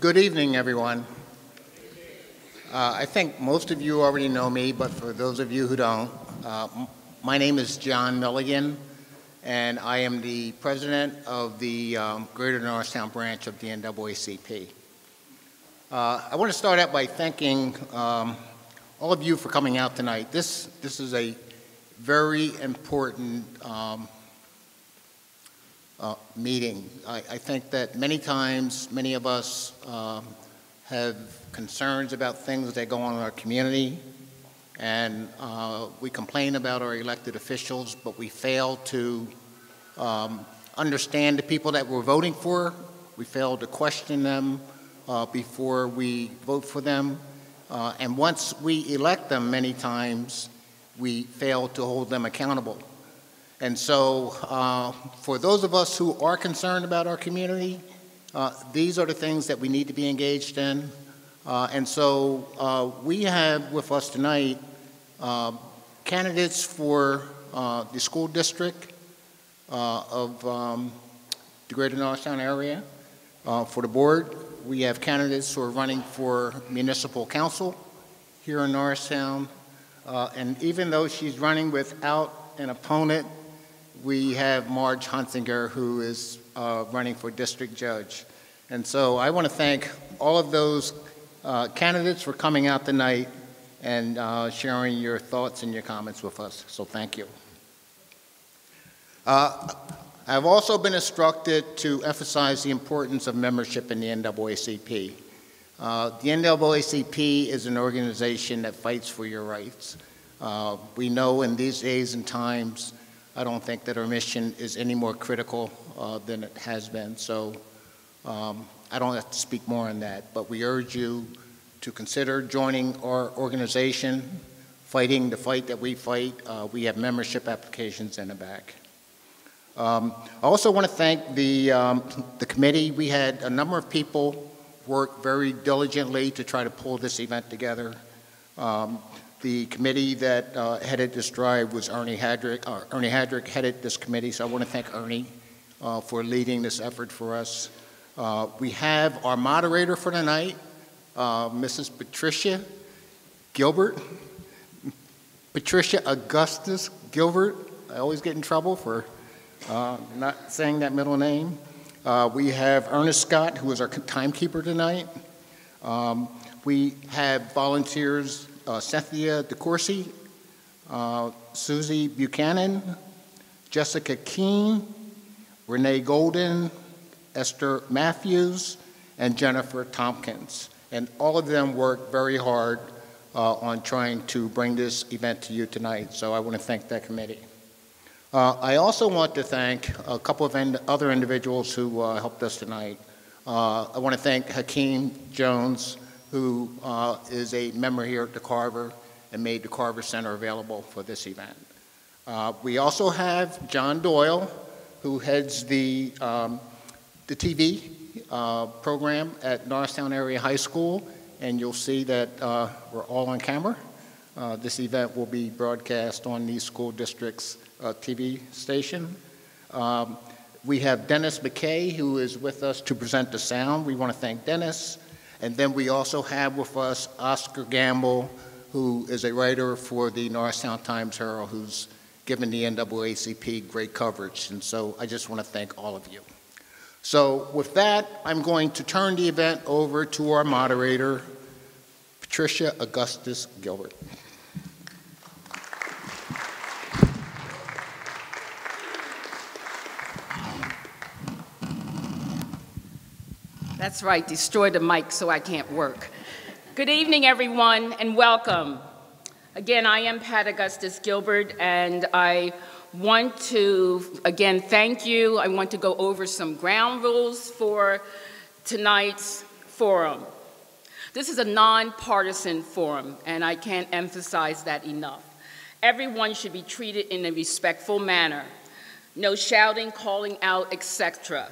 Good evening, everyone. I think most of you already know me, but for those of you who don't, my name is John Milligan, and I am the president of the Greater Norristown branch of the NAACP. I want to start out by thanking all of you for coming out tonight. This is a very important meeting. I think that many times, many of us have concerns about things that go on in our community, and we complain about our elected officials, but we fail to understand the people that we're voting for. We fail to question them before we vote for them. And once we elect them, many times, we fail to hold them accountable. And so for those of us who are concerned about our community, these are the things that we need to be engaged in. And so we have with us tonight candidates for the school district of the Greater Norristown area. For the board, we have candidates who are running for municipal council here in Norristown. And even though she's running without an opponent, we have Marge Hunsinger, who is running for district judge. And so I want to thank all of those candidates for coming out tonight and sharing your thoughts and your comments with us. So thank you. I've also been instructed to emphasize the importance of membership in the NAACP. The NAACP is an organization that fights for your rights. We know in these days and times, I don't think that our mission is any more critical than it has been. So I don't have to speak more on that, but we urge you to consider joining our organization, fighting the fight that we fight. We have membership applications in the back. I also want to thank the committee. We had a number of people work very diligently to try to pull this event together. The committee that headed this drive was Ernie Hadrick. Ernie Hadrick headed this committee, so I want to thank Ernie for leading this effort for us. We have our moderator for tonight, Mrs. Patricia Gilbert. Patricia Augustus Gilbert. I always get in trouble for not saying that middle name. We have Ernest Scott, who is our timekeeper tonight. We have volunteers Cynthia DeCourcy, Susie Buchanan, Jessica Keene, Renee Golden, Esther Matthews, and Jennifer Tompkins. And all of them worked very hard on trying to bring this event to you tonight, so I want to thank that committee. I also want to thank a couple of other individuals who helped us tonight. I want to thank Hakeem Jones, who is a member here at the Carver and made the Carver Center available for this event. We also have John Doyle, who heads the TV program at Norristown Area High School, and you'll see that we're all on camera. This event will be broadcast on the school district's TV station. We have Dennis McKay, who is with us to present the sound. We want to thank Dennis. And then we also have with us Oscar Gamble, who is a writer for the Norristown Times-Herald, who's given the NAACP great coverage. And so I just want to thank all of you. So with that, I'm going to turn the event over to our moderator, Patricia Augustus Gilbert. That's right, destroy the mic so I can't work. Good evening, everyone, and welcome. Again, I am Pat Augustus Gilbert, and I want to, again, thank you. I want to go over some ground rules for tonight's forum. This is a nonpartisan forum, and I can't emphasize that enough. Everyone should be treated in a respectful manner. No shouting, calling out, etc.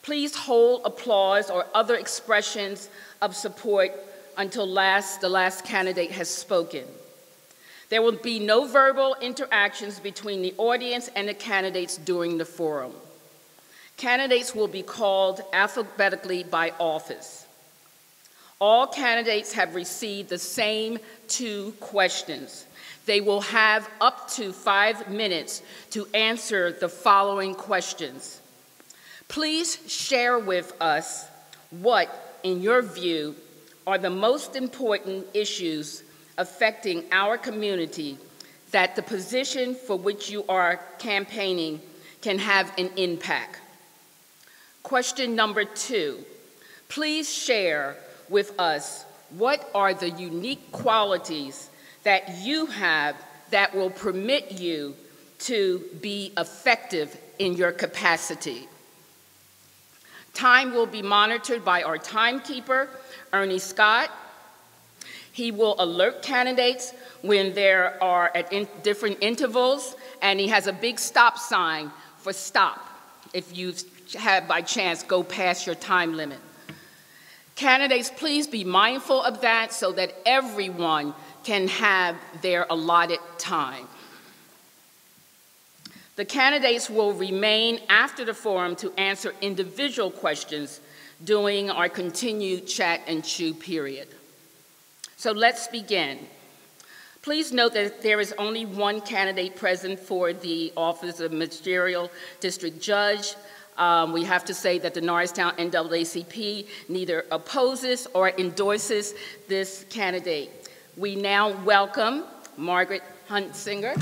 Please hold applause or other expressions of support until the last candidate has spoken. There will be no verbal interactions between the audience and the candidates during the forum. Candidates will be called alphabetically by office. All candidates have received the same 2 questions. They will have up to 5 minutes to answer the following questions. Please share with us what, in your view, are the most important issues affecting our community that the position for which you are campaigning can have an impact. Question number 2, please share with us what are the unique qualities that you have that will permit you to be effective in your capacity. Time will be monitored by our timekeeper, Ernie Scott. He will alert candidates when there are at different intervals, and he has a big stop sign for stop if you have by chance go past your time limit. Candidates, please be mindful of that so that everyone can have their allotted time. The candidates will remain after the forum to answer individual questions during our continued chat and chew period. So let's begin. Please note that there is only one candidate present for the office of Magisterial District Judge. We have to say that the Norristown NAACP neither opposes or endorses this candidate. We now welcome Margaret Huntsinger.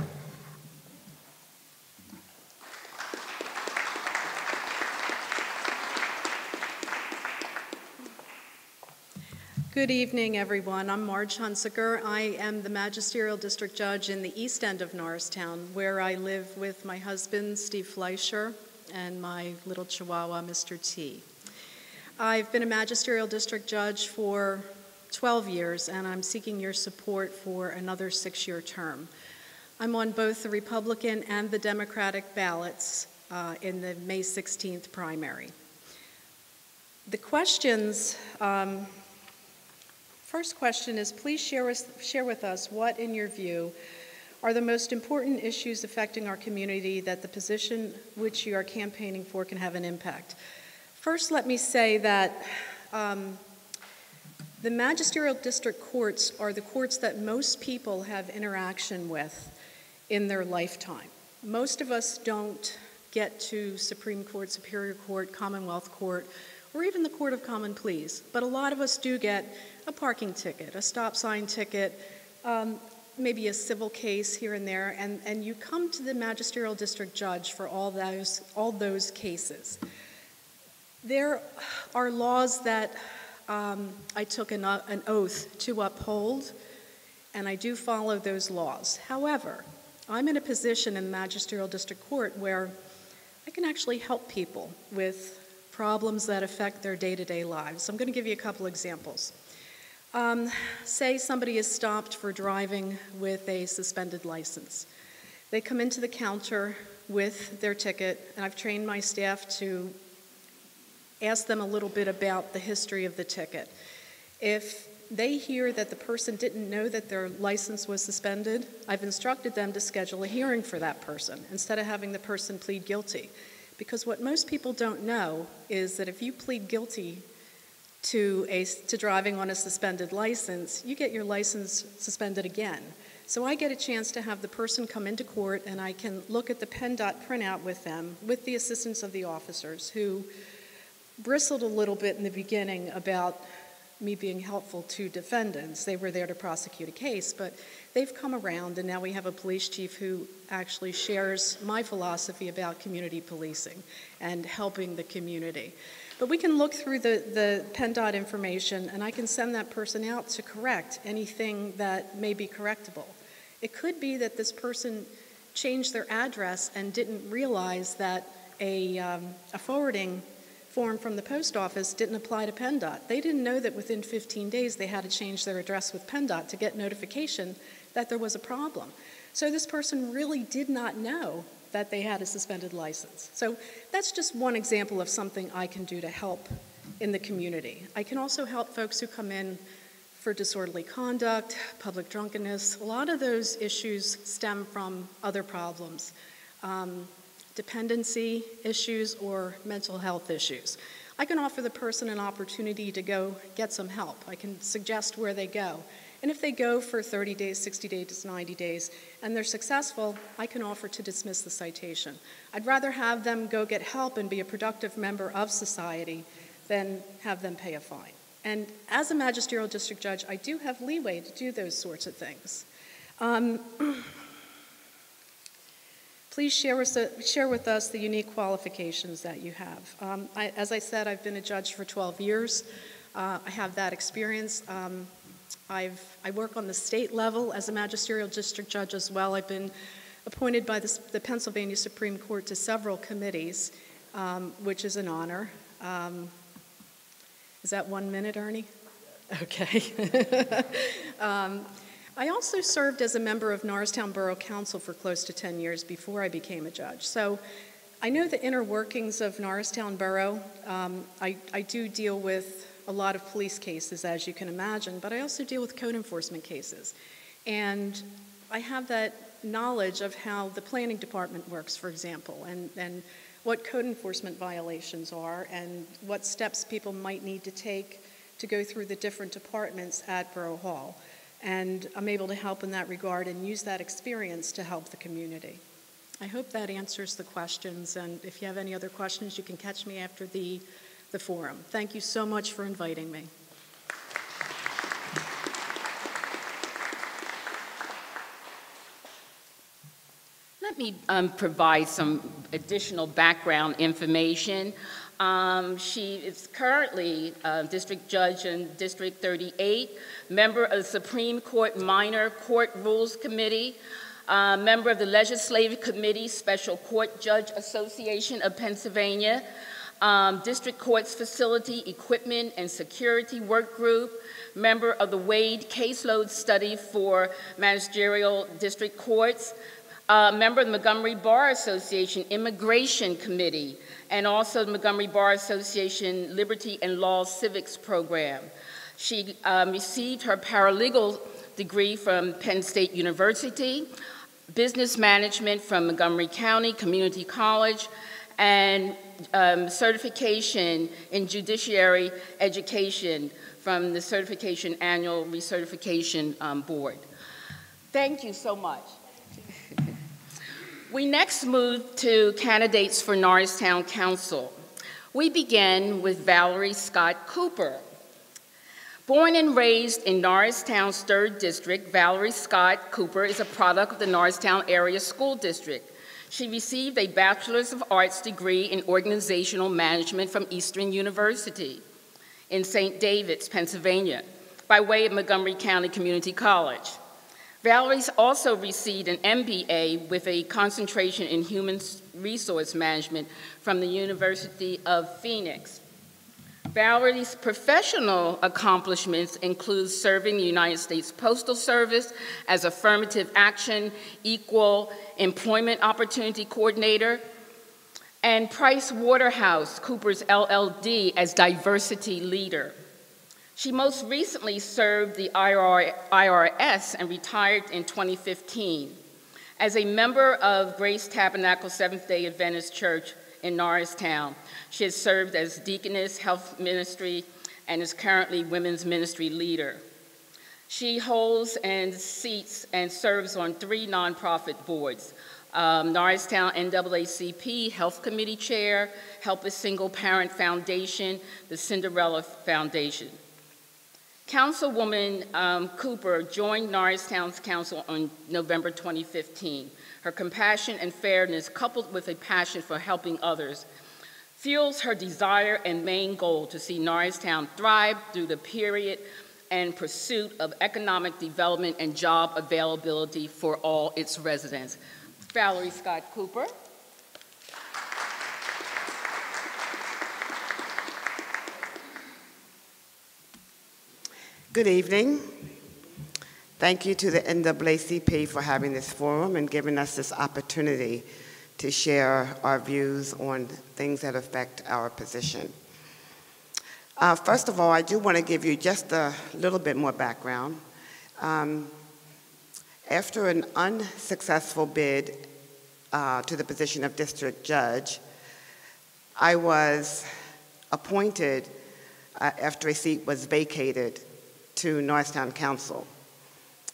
Good evening, everyone. I'm Marge Hunsiker. I am the Magisterial District Judge in the east end of Norristown, where I live with my husband, Steve Fleischer, and my little chihuahua, Mr. T. I've been a Magisterial District Judge for 12 years, and I'm seeking your support for another 6-year term. I'm on both the Republican and the Democratic ballots in the May 16th primary. The questions, first question is, please share with us what, in your view, are the most important issues affecting our community that the position which you are campaigning for can have an impact. First, let me say that the magisterial district courts are the courts that most people have interaction with in their lifetime. Most of us don't get to Supreme Court, Superior Court, Commonwealth Court, or even the Court of Common Pleas, but a lot of us do get a parking ticket, a stop sign ticket, maybe a civil case here and there, and you come to the magisterial district judge for all those cases. There are laws that I took an oath to uphold, and I do follow those laws. However, I'm in a position in the magisterial district court where I can actually help people with problems that affect their day-to-day lives. I'm going to give you a couple examples. Say somebody is stopped for driving with a suspended license. They come into the counter with their ticket, and I've trained my staff to ask them a little bit about the history of the ticket. If they hear that the person didn't know that their license was suspended, I've instructed them to schedule a hearing for that person instead of having the person plead guilty. Because what most people don't know is that if you plead guilty to driving on a suspended license, you get your license suspended again. So I get a chance to have the person come into court, and I can look at the PennDOT printout with them, with the assistance of the officers, who bristled a little bit in the beginning about me being helpful to defendants. They were there to prosecute a case, but they've come around, and now we have a police chief who actually shares my philosophy about community policing and helping the community. But we can look through the PennDOT information, and I can send that person out to correct anything that may be correctable. It could be that this person changed their address and didn't realize that a forwarding form from the post office didn't apply to PennDOT. They didn't know that within 15 days they had to change their address with PennDOT to get notification that there was a problem. So this person really did not know that they had a suspended license. So that's just one example of something I can do to help in the community. I can also help folks who come in for disorderly conduct, public drunkenness. A lot of those issues stem from other problems, dependency issues or mental health issues. I can offer the person an opportunity to go get some help. I can suggest where they go. And if they go for 30 days, 60 days, 90 days, and they're successful, I can offer to dismiss the citation. I'd rather have them go get help and be a productive member of society than have them pay a fine. And as a magisterial district judge, I do have leeway to do those sorts of things. Please share with us the unique qualifications that you have. As I said, I've been a judge for 12 years. I have that experience. I work on the state level as a magisterial district judge as well. I've been appointed by the Pennsylvania Supreme Court to several committees, which is an honor. Is that 1 minute, Ernie? Okay. I also served as a member of Norristown Borough Council for close to 10 years before I became a judge. So I know the inner workings of Norristown Borough. I do deal with a lot of police cases, as you can imagine, but I also deal with code enforcement cases. And I have that knowledge of how the planning department works, for example, and what code enforcement violations are and what steps people might need to take to go through the different departments at Borough Hall. And I'm able to help in that regard and use that experience to help the community. I hope that answers the questions, and if you have any other questions, you can catch me after the forum. Thank you so much for inviting me. Let me provide some additional background information. She is currently district judge in District 38, member of the Supreme Court Minor Court Rules Committee, member of the Legislative Committee, Special Court Judge Association of Pennsylvania, District Courts Facility Equipment and Security Work Group, member of the Wade Caseload Study for Magisterial District Courts, member of the Montgomery Bar Association Immigration Committee, and also the Montgomery Bar Association Liberty and Law Civics Program. She received her paralegal degree from Penn State University, business management from Montgomery County Community College, and certification in judiciary education from the Certification Annual Recertification Board. Thank you so much. We next move to candidates for Norristown Council. We begin with Valerie Scott Cooper. Born and raised in Norristown's 3rd District, Valerie Scott Cooper is a product of the Norristown Area School District. She received a Bachelor's of Arts degree in Organizational Management from Eastern University in St. David's, Pennsylvania, by way of Montgomery County Community College. Valerie's also received an MBA with a concentration in Human Resource Management from the University of Phoenix. Valerie's professional accomplishments include serving the United States Postal Service as Affirmative Action Equal Employment Opportunity Coordinator, and Price Waterhouse Coopers LLD as Diversity Leader. She most recently served the IRS and retired in 2015. As a member of Grace Tabernacle Seventh-day Adventist Church in Norristown, she has served as Deaconess Health Ministry and is currently Women's Ministry Leader. She holds and seats and serves on 3 nonprofit boards, Norristown NAACP Health Committee Chair, Help a Single Parent Foundation, the Cinderella Foundation. Councilwoman Cooper joined Norristown's council on November 2015. Her compassion and fairness, coupled with a passion for helping others, fuels her desire and main goal to see Norristown thrive through the period and pursuit of economic development and job availability for all its residents. Valerie Scott Cooper. Good evening. Thank you to the NAACP for having this forum and giving us this opportunity to share our views on things that affect our position. First of all, I do want to give you just a little bit more background. After an unsuccessful bid to the position of district judge, I was appointed after a seat was vacated to Norristown Council.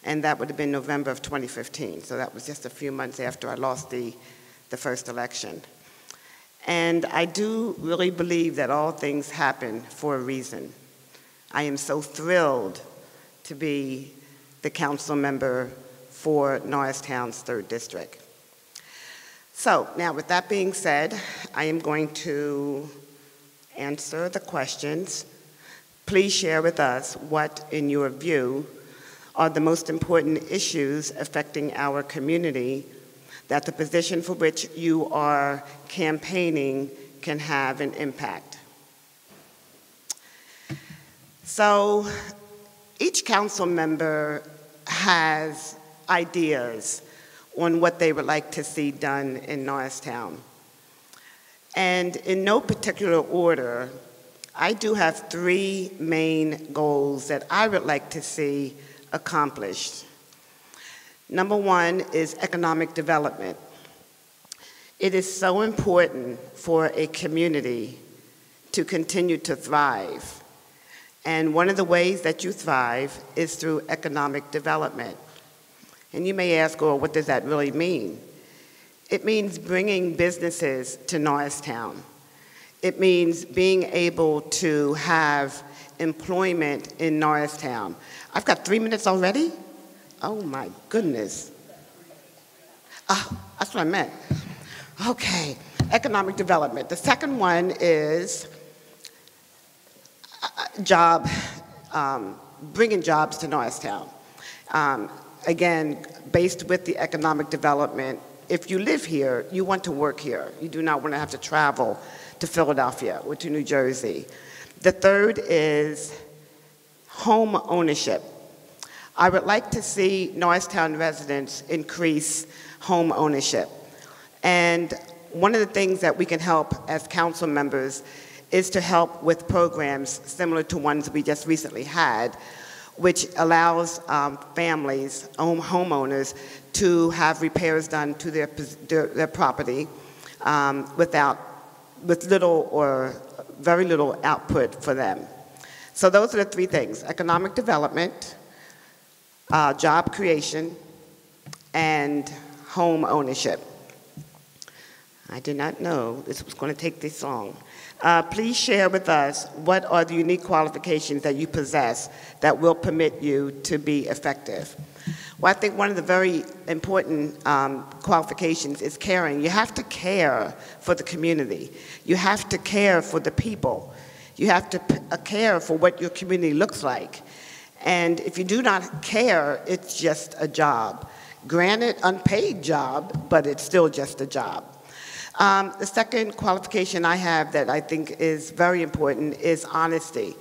And that would have been November of 2015. So that was just a few months after I lost the first election. And I do really believe that all things happen for a reason. I am so thrilled to be the council member for Norristown's 3rd District. So now with that being said, I am going to answer the questions. Please share with us what, in your view, are the most important issues affecting our community that the position for which you are campaigning can have an impact. So each council member has ideas on what they would like to see done in Norristown. And in no particular order, I do have 3 main goals that I would like to see accomplished. Number 1 is economic development. It is so important for a community to continue to thrive. And one of the ways that you thrive is through economic development. And you may ask, well, what does that really mean? It means bringing businesses to Norristown. It means being able to have employment in Norristown. I've got 3 minutes already? Oh my goodness. That's what I meant. Okay, economic development. The second one is bringing jobs to Norristown. Again, based with the economic development, if you live here, you want to work here. You do not want to have to travel to Philadelphia or to New Jersey. The third is home ownership. I would like to see Norristown residents increase home ownership. And one of the things that we can help as council members is to help with programs similar to ones we just recently had, which allows families, homeowners, to have repairs done to their property with little or very little output for them. So those are the 3 things: economic development, job creation, and home ownership. I did not know this was going to take this long. Please share with us what are the unique qualifications that you possess that will permit you to be effective. Well, I think one of the very important qualifications is caring. You have to care for the community. You have to care for the people. You have to care for what your community looks like. And if you do not care, it's just a job. Granted, unpaid job, but it's still just a job. The second qualification I have that I think is very important is honesty.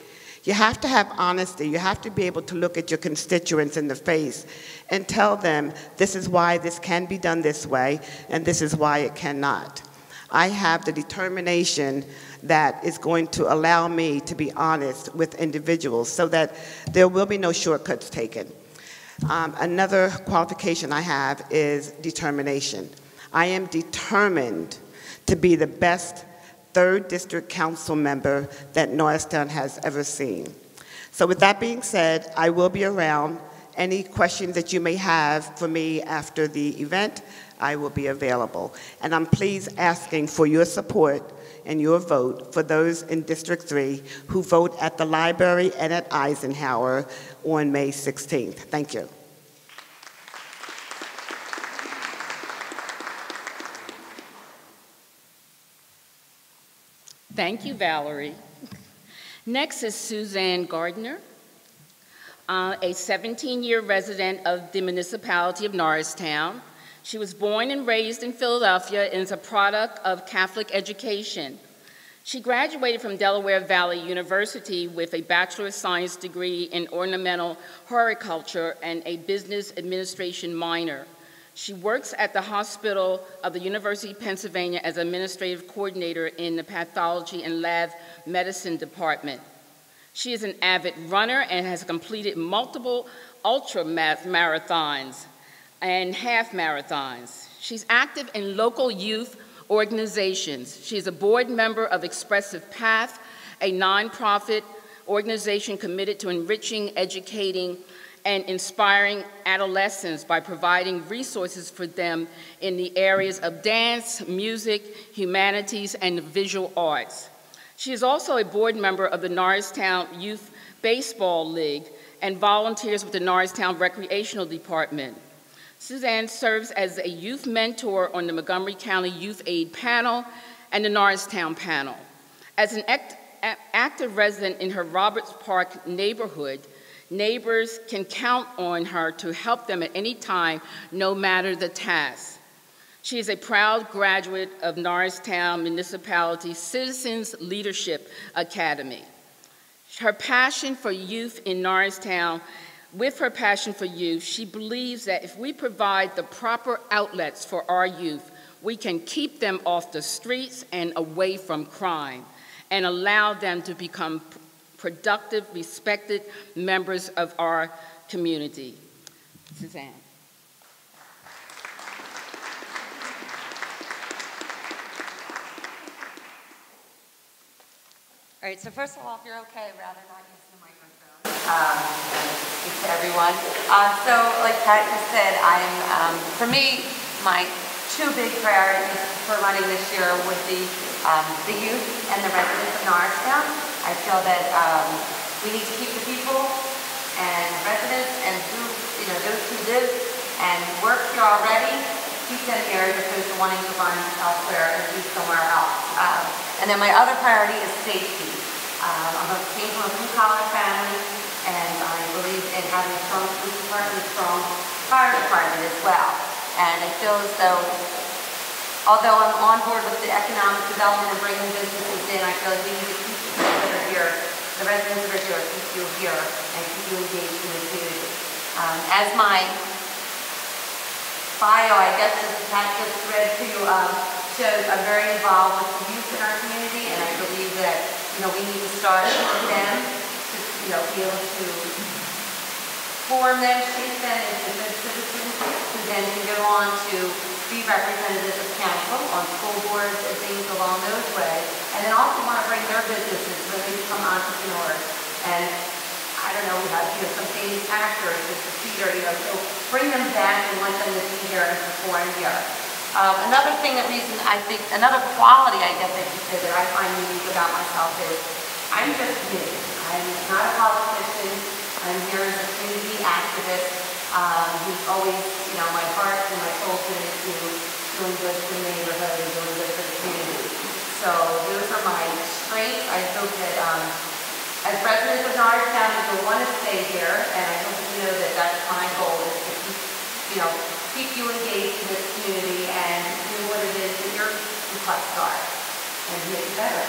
You have to have honesty. You have to be able to look at your constituents in the face and tell them this is why this can be done this way and this is why it cannot. I have the determination that is going to allow me to be honest with individuals so that there will be no shortcuts taken. Another qualification I have is determination. I am determined to be the best 3rd District Council member that Norristown has ever seen. So with that being said, I will be around. Any questions that you may have for me after the event, I will be available. And I'm please asking for your support and your vote for those in District 3 who vote at the library and at Eisenhower on May 16th. Thank you. Thank you, Valerie. Next is Suzanne Gardner, a 17-year resident of the municipality of Norristown. She was born and raised in Philadelphia and is a product of Catholic education. She graduated from Delaware Valley University with a Bachelor of Science degree in ornamental horticulture and a business administration minor. She works at the Hospital of the University of Pennsylvania as administrative coordinator in the pathology and lab medicine department. She is an avid runner and has completed multiple ultra marathons and half marathons. She's active in local youth organizations. She is a board member of Expressive Path a nonprofit organization committed to enriching, educating, and inspiring adolescents by providing resources for them in the areas of dance, music, humanities, and the visual arts. She is also a board member of the Norristown Youth Baseball League and volunteers with the Norristown Recreational Department. Suzanne serves as a youth mentor on the Montgomery County Youth Aid Panel and the Norristown Panel. As an active resident in her Roberts Park neighborhood, neighbors can count on her to help them at any time, no matter the task. She is a proud graduate of Norristown Municipality Citizens Leadership Academy. Her passion for youth in Norristown, with her passion for youth, she believes that if we provide the proper outlets for our youth, we can keep them off the streets and away from crime and allow them to become productive, respected members of our community. Suzanne. All right, so first of all, if you're okay, rather not use the microphone. Speak to everyone. So, like Pat just said, for me, my two big priorities for running this year would be the youth and the residents of Norristown. I feel that we need to keep the people and residents and those who live and work here already, keep them here as opposed to wanting to run elsewhere and be somewhere else. And then my other priority is safety. Came from a blue-collar family, and I believe in having a strong police department, a strong fire department as well. And I feel as though, although I'm on board with the economic development and bringing businesses in, I feel like we need to keep the people that are here, the residents that are here, keep you here, and keep you engaged in the community. As my bio, I guess, as Pat just read to you, shows, I'm very involved with the youth in our community, and I believe that we need to start with them to be able to form them, shape them into good citizens, who then can go on to be representatives of council on school boards and things along those ways, and then also want to bring their businesses so they become entrepreneurs. And I don't know, we have some famous actors, Mr. Peter, so bring them back and want them to be here and perform here. Another thing another quality I guess I could say that I find unique about myself is I'm just me. I'm not a politician. I'm here as a community activist who's always, my heart and my soul into doing good for the neighborhood and doing good for the community. So those are my strengths. I hope that as residents of Norristown, you'll want to stay here, and I hope you know that that's my goal is to keep you engaged in this community and do what it is that your requests are and make it better.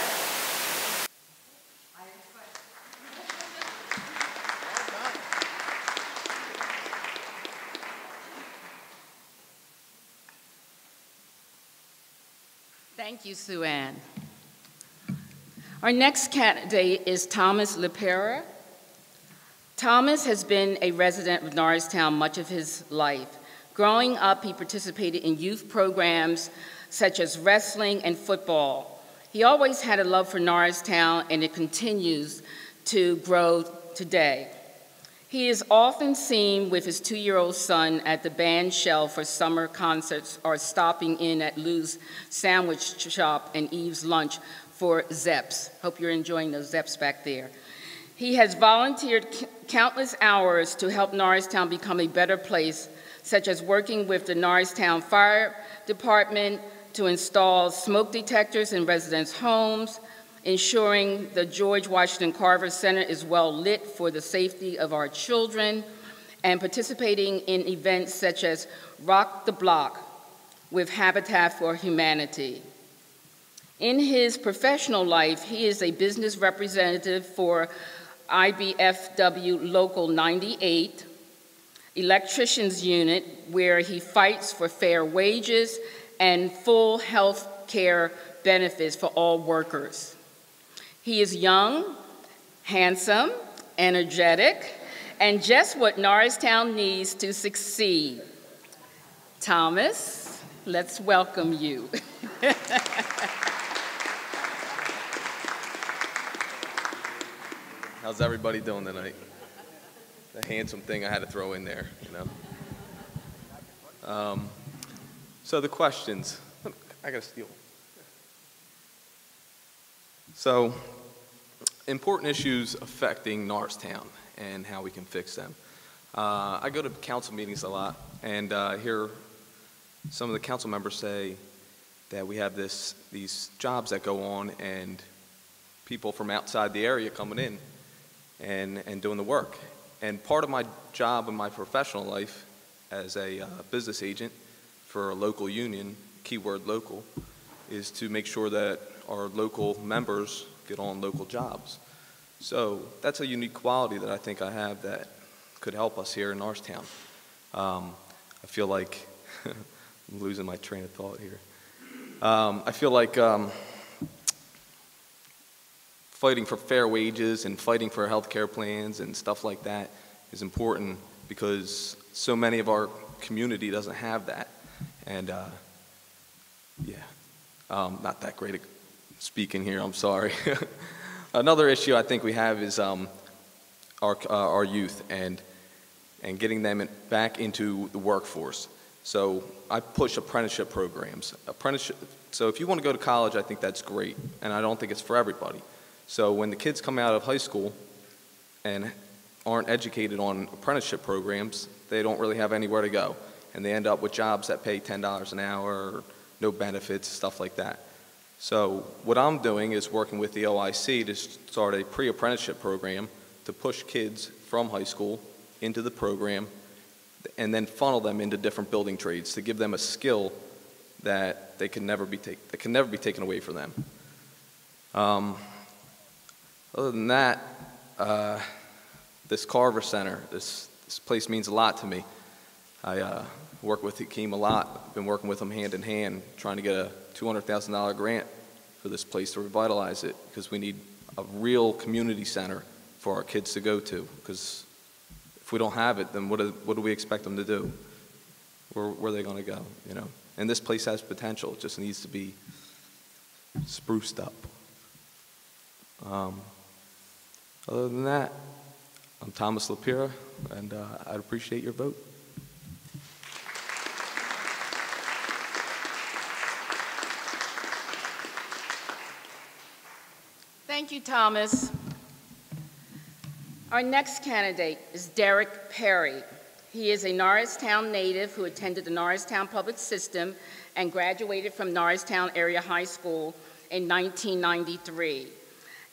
Thank you, Sue Ann. Our next candidate is Thomas LePera. Thomas has been a resident of Norristown much of his life. Growing up, he participated in youth programs such as wrestling and football. He always had a love for Norristown, and it continues to grow today. He is often seen with his 2-year-old son at the band shell for summer concerts or stopping in at Lou's Sandwich Shop and Eve's Lunch for Zeps. Hope you're enjoying those Zeps back there. He has volunteered countless hours to help Norristown become a better place, such as working with the Norristown Fire Department to install smoke detectors in residents' homes, ensuring the George Washington Carver Center is well lit for the safety of our children, and participating in events such as Rock the Block with Habitat for Humanity. In his professional life, he is a business representative for IBFW Local 98, electricians unit, where he fights for fair wages and full health care benefits for all workers. He is young, handsome, energetic, and just what Norristown needs to succeed. Thomas, let's welcome you. How's everybody doing tonight? The handsome thing I had to throw in there, you know. So the questions. I gotta steal. So, important issues affecting Norristown and how we can fix them. I go to council meetings a lot, and hear some of the council members say that we have these jobs that go on, and people from outside the area coming in and doing the work. And part of my job in my professional life as a business agent for a local union, keyword local, is to make sure that our local members get on local jobs. So that's a unique quality that I think I have that could help us here in Norristown. I feel like, I'm losing my train of thought here. I feel like fighting for fair wages and fighting for health care plans and stuff like that is important because so many of our community doesn't have that. And not that great at speaking here, I'm sorry. Another issue I think we have is our youth and getting them back into the workforce. So I push apprenticeship programs. So if you want to go to college, I think that's great, and I don't think it's for everybody. So when the kids come out of high school and aren't educated on apprenticeship programs, they don't really have anywhere to go, and they end up with jobs that pay $10 an hour, or no benefits, stuff like that. So what I'm doing is working with the OIC to start a pre-apprenticeship program to push kids from high school into the program and then funnel them into different building trades to give them a skill that they can never be taken away from them. Other than that, this Carver Center, this place means a lot to me. I work with Hakeem a lot. I've been working with him hand in hand, trying to get a $200,000 grant for this place to revitalize it, because we need a real community center for our kids to go to, because if we don't have it, then what do we expect them to do? Where are they going to go, you know? And this place has potential. It just needs to be spruced up. Other than that, I'm Thomas Lapira, and I'd appreciate your vote. Thank you, Thomas. Our next candidate is Derek Perry. He is a Norristown native who attended the Norristown Public System and graduated from Norristown Area High School in 1993.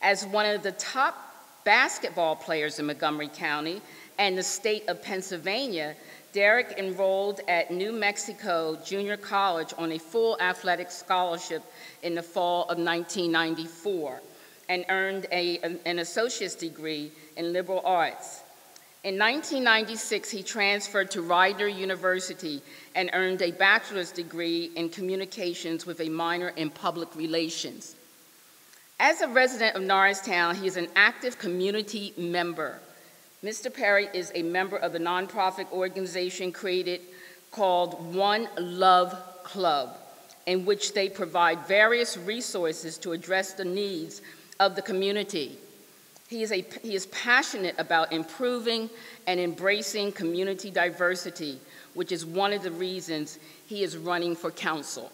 As one of the top basketball players in Montgomery County and the state of Pennsylvania, Derek enrolled at New Mexico Junior College on a full athletic scholarship in the fall of 1994 and earned an associate's degree in liberal arts. In 1996, he transferred to Rider University and earned a bachelor's degree in communications with a minor in public relations. As a resident of Norristown, he is an active community member. Mr. Perry is a member of the nonprofit organization created called One Love Club, in which they provide various resources to address the needs of the community. He is passionate about improving and embracing community diversity, which is one of the reasons he is running for council.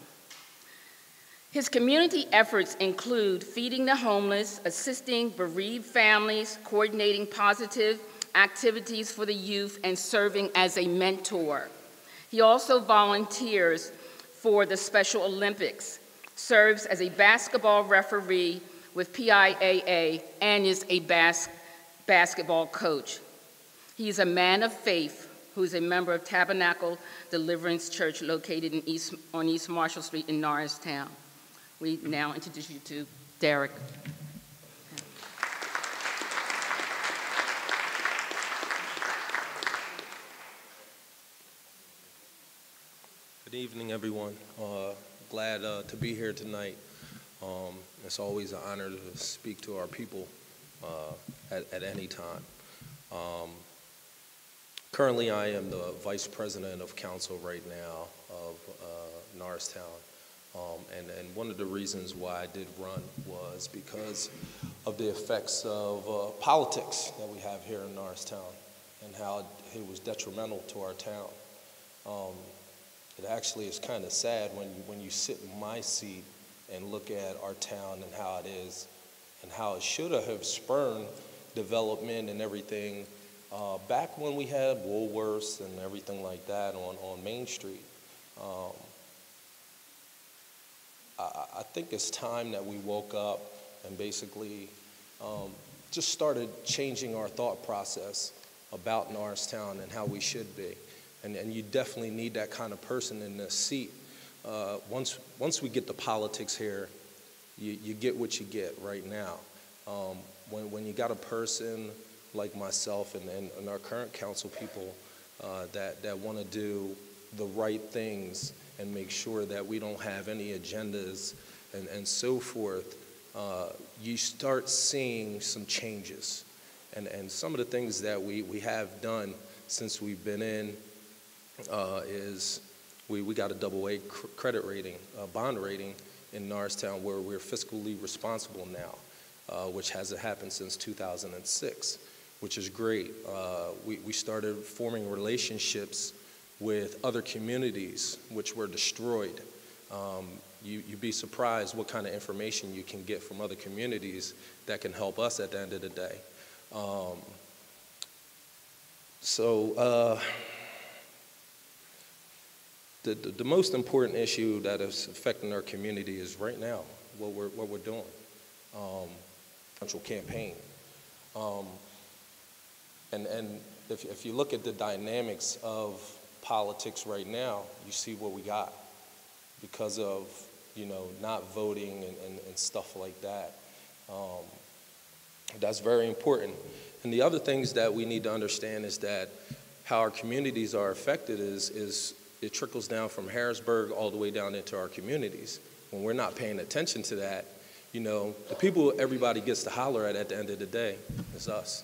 His community efforts include feeding the homeless, assisting bereaved families, coordinating positive activities for the youth, and serving as a mentor. He also volunteers for the Special Olympics, serves as a basketball referee with PIAA, and is a basketball coach. He's a man of faith who is a member of Tabernacle Deliverance Church located on East Marshall Street in Norristown. We now introduce you to Derek. Good evening, everyone. Glad to be here tonight. It's always an honor to speak to our people at any time. Currently, I am the Vice President of Council right now of Norristown. And one of the reasons why I did run was because of the effects of politics that we have here in Norristown and how it was detrimental to our town. It actually is kind of sad when you sit in my seat and look at our town and how it is and how it should have spurned development and everything back when we had Woolworths and everything like that on Main Street. I think it's time that we woke up and basically just started changing our thought process about Norristown and how we should be. And you definitely need that kind of person in this seat. Once we get the politics here, you get what you get right now. When you got a person like myself and our current council people that want to do the right things and make sure that we don't have any agendas and so forth, you start seeing some changes. And some of the things that we have done since we've been in is we got a AA credit rating, bond rating in Norristown where we're fiscally responsible now, which hasn't happened since 2006, which is great. We started forming relationships with other communities which were destroyed. You'd be surprised what kind of information you can get from other communities that can help us at the end of the day. The most important issue that is affecting our community is right now what we're doing, presidential campaign, and if you look at the dynamics of politics right now, you see what we got because of not voting and stuff like that. That's very important. And the other things that we need to understand is that how our communities are affected is it trickles down from Harrisburg all the way down into our communities. When we're not paying attention to that, the people everybody gets to holler at the end of the day is us.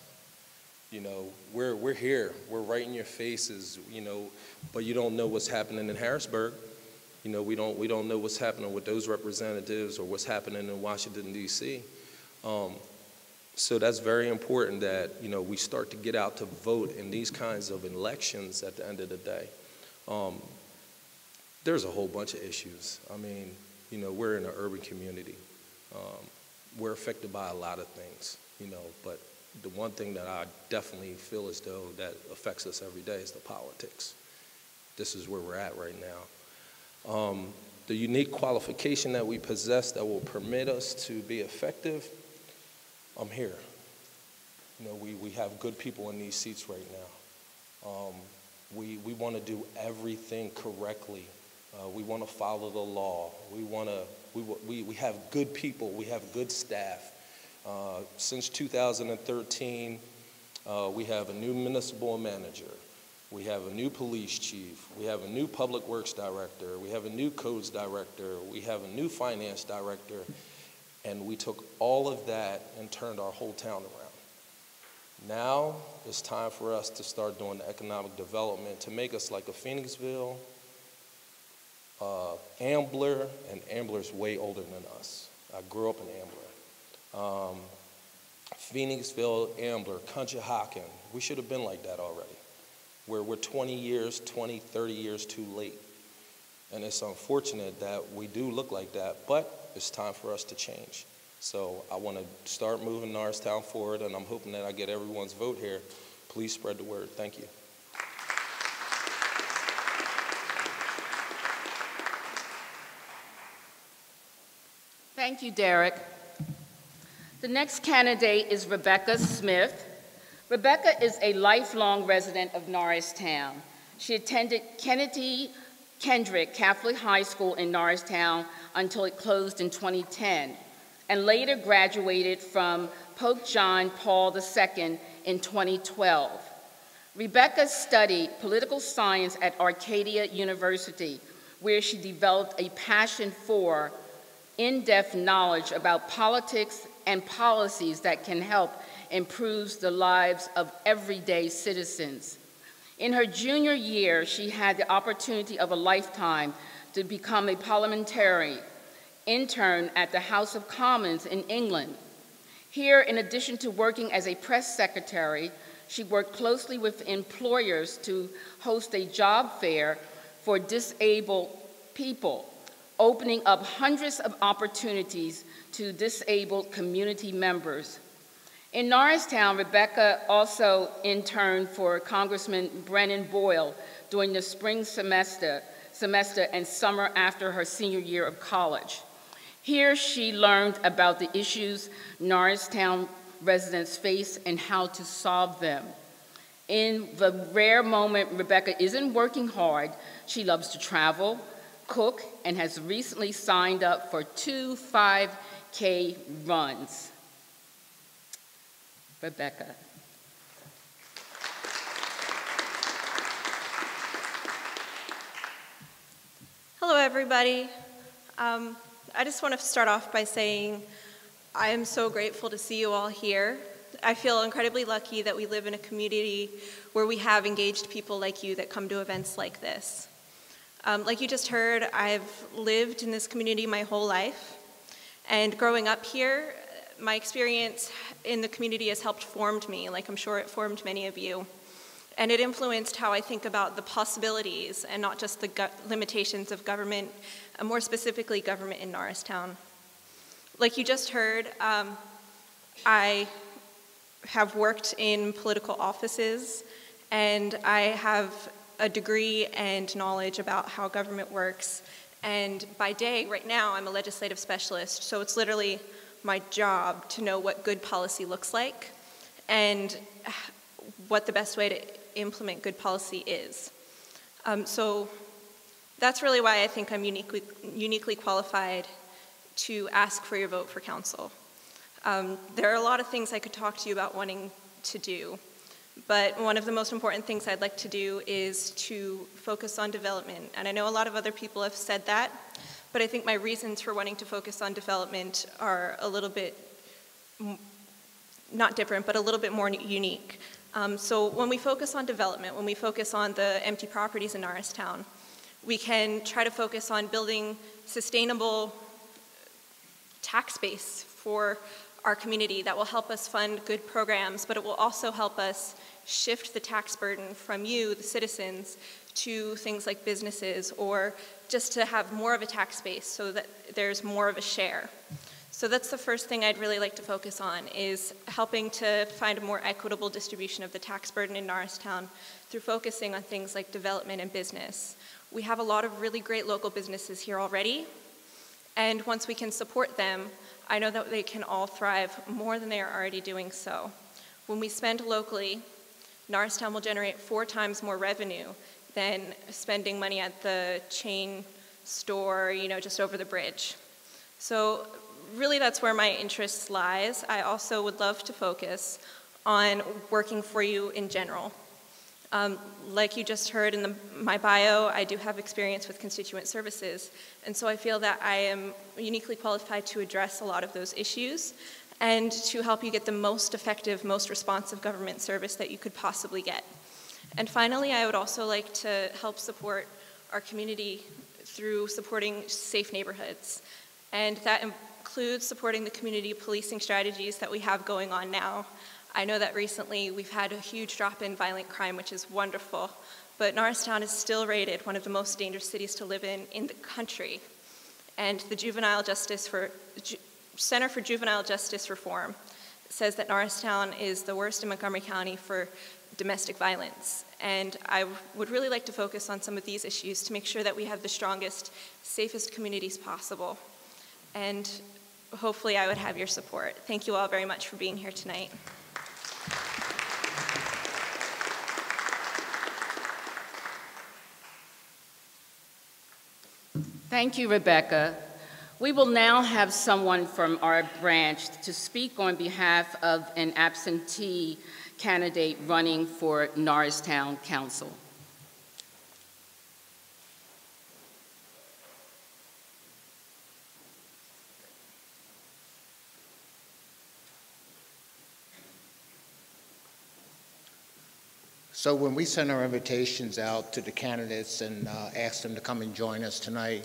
We're here, we're right in your faces, but you don't know what's happening in Harrisburg. We don't know what's happening with those representatives or what's happening in Washington, D.C. So that's very important that, we start to get out to vote in these kinds of elections at the end of the day. There's a whole bunch of issues. I mean, we're in an urban community. We're affected by a lot of things, but the one thing that I definitely feel as though that affects us every day is the politics. This is where we're at right now. The unique qualification that we possess that will permit us to be effective, I'm here. We have good people in these seats right now. We want to do everything correctly. We want to follow the law. We have good people. We have good staff. Since 2013, we have a new municipal manager. We have a new police chief. We have a new public works director. We have a new codes director. We have a new finance director. And we took all of that and turned our whole town around. Now it's time for us to start doing the economic development to make us like a Phoenixville, Ambler, and Ambler's way older than us. I grew up in Ambler. Phoenixville, Ambler, Conshohocken, we should have been like that already. We're 20 years, 20, 30 years too late. And it's unfortunate that we do look like that, but it's time for us to change. So I want to start moving Norristown forward, and I'm hoping that I get everyone's vote here. Please spread the word. Thank you. Thank you, Derek. The next candidate is Rebecca Smith. Rebecca is a lifelong resident of Norristown. She attended Kennedy Kendrick Catholic High School in Norristown until it closed in 2010, and later graduated from Pope John Paul II in 2012. Rebecca studied political science at Arcadia University, where she developed a passion for in-depth knowledge about politics and policies that can help improve the lives of everyday citizens. In her junior year, she had the opportunity of a lifetime to become a parliamentary intern at the House of Commons in England. Here, in addition to working as a press secretary, she worked closely with employers to host a job fair for disabled people, opening up hundreds of opportunities to disabled community members. In Norristown, Rebecca also interned for Congressman Brennan Boyle during the spring semester and summer after her senior year of college. Here, she learned about the issues Norristown residents face and how to solve them. In the rare moment Rebecca isn't working hard, she loves to travel, cook, and has recently signed up for 2 5K runs. Rebecca. Hello, everybody. I just want to start off by saying I am so grateful to see you all here. I feel incredibly lucky that we live in a community where we have engaged people like you that come to events like this. Like you just heard, I've lived in this community my whole life, and growing up here, my experience in the community has helped form me, like I'm sure it formed many of you. And it influenced how I think about the possibilities and not just the limitations of government, more specifically government in Norristown. Like you just heard, I have worked in political offices, and I have a degree and knowledge about how government works. And by day, right now, I'm a legislative specialist, so it's literally my job to know what good policy looks like and what the best way to implement good policy is. So that's really why I think I'm uniquely qualified to ask for your vote for council. There are a lot of things I could talk to you about wanting to do, but one of the most important things I'd like to do is to focus on development. And I know a lot of other people have said that, but I think my reasons for wanting to focus on development are a little bit, not different, but a little bit more unique. So when we focus on development, when we focus on the empty properties in Norristown, we can try to focus on building sustainable tax base for our community that will help us fund good programs, but it will also help us shift the tax burden from you, the citizens, to things like businesses, or just to have more of a tax base so that there's more of a share. So that's the first thing I'd really like to focus on, is helping to find a more equitable distribution of the tax burden in Norristown through focusing on things like development and business. We have a lot of really great local businesses here already, and once we can support them, I know that they can all thrive more than they are already doing so. When we spend locally, Norristown will generate 4 times more revenue than spending money at the chain store, just over the bridge. So really that's where my interest lies. I also would love to focus on working for you in general. Like you just heard in my bio, I do have experience with constituent services, and so I feel that I am uniquely qualified to address a lot of those issues and to help you get the most effective, most responsive government service that you could possibly get. And finally, I would also like to help support our community through supporting safe neighborhoods, and that includes supporting the community policing strategies that we have going on now. I know that recently we've had a huge drop in violent crime, which is wonderful, but Norristown is still rated one of the most dangerous cities to live in the country. And the Center for Juvenile Justice Reform says that Norristown is the worst in Montgomery County for domestic violence. And I would really like to focus on some of these issues to make sure that we have the strongest, safest communities possible. And hopefully I would have your support. Thank you all very much for being here tonight. Thank you, Rebecca. We will now have someone from our branch to speak on behalf of an absentee candidate running for Norristown Council. So when we send our invitations out to the candidates and ask them to come and join us tonight,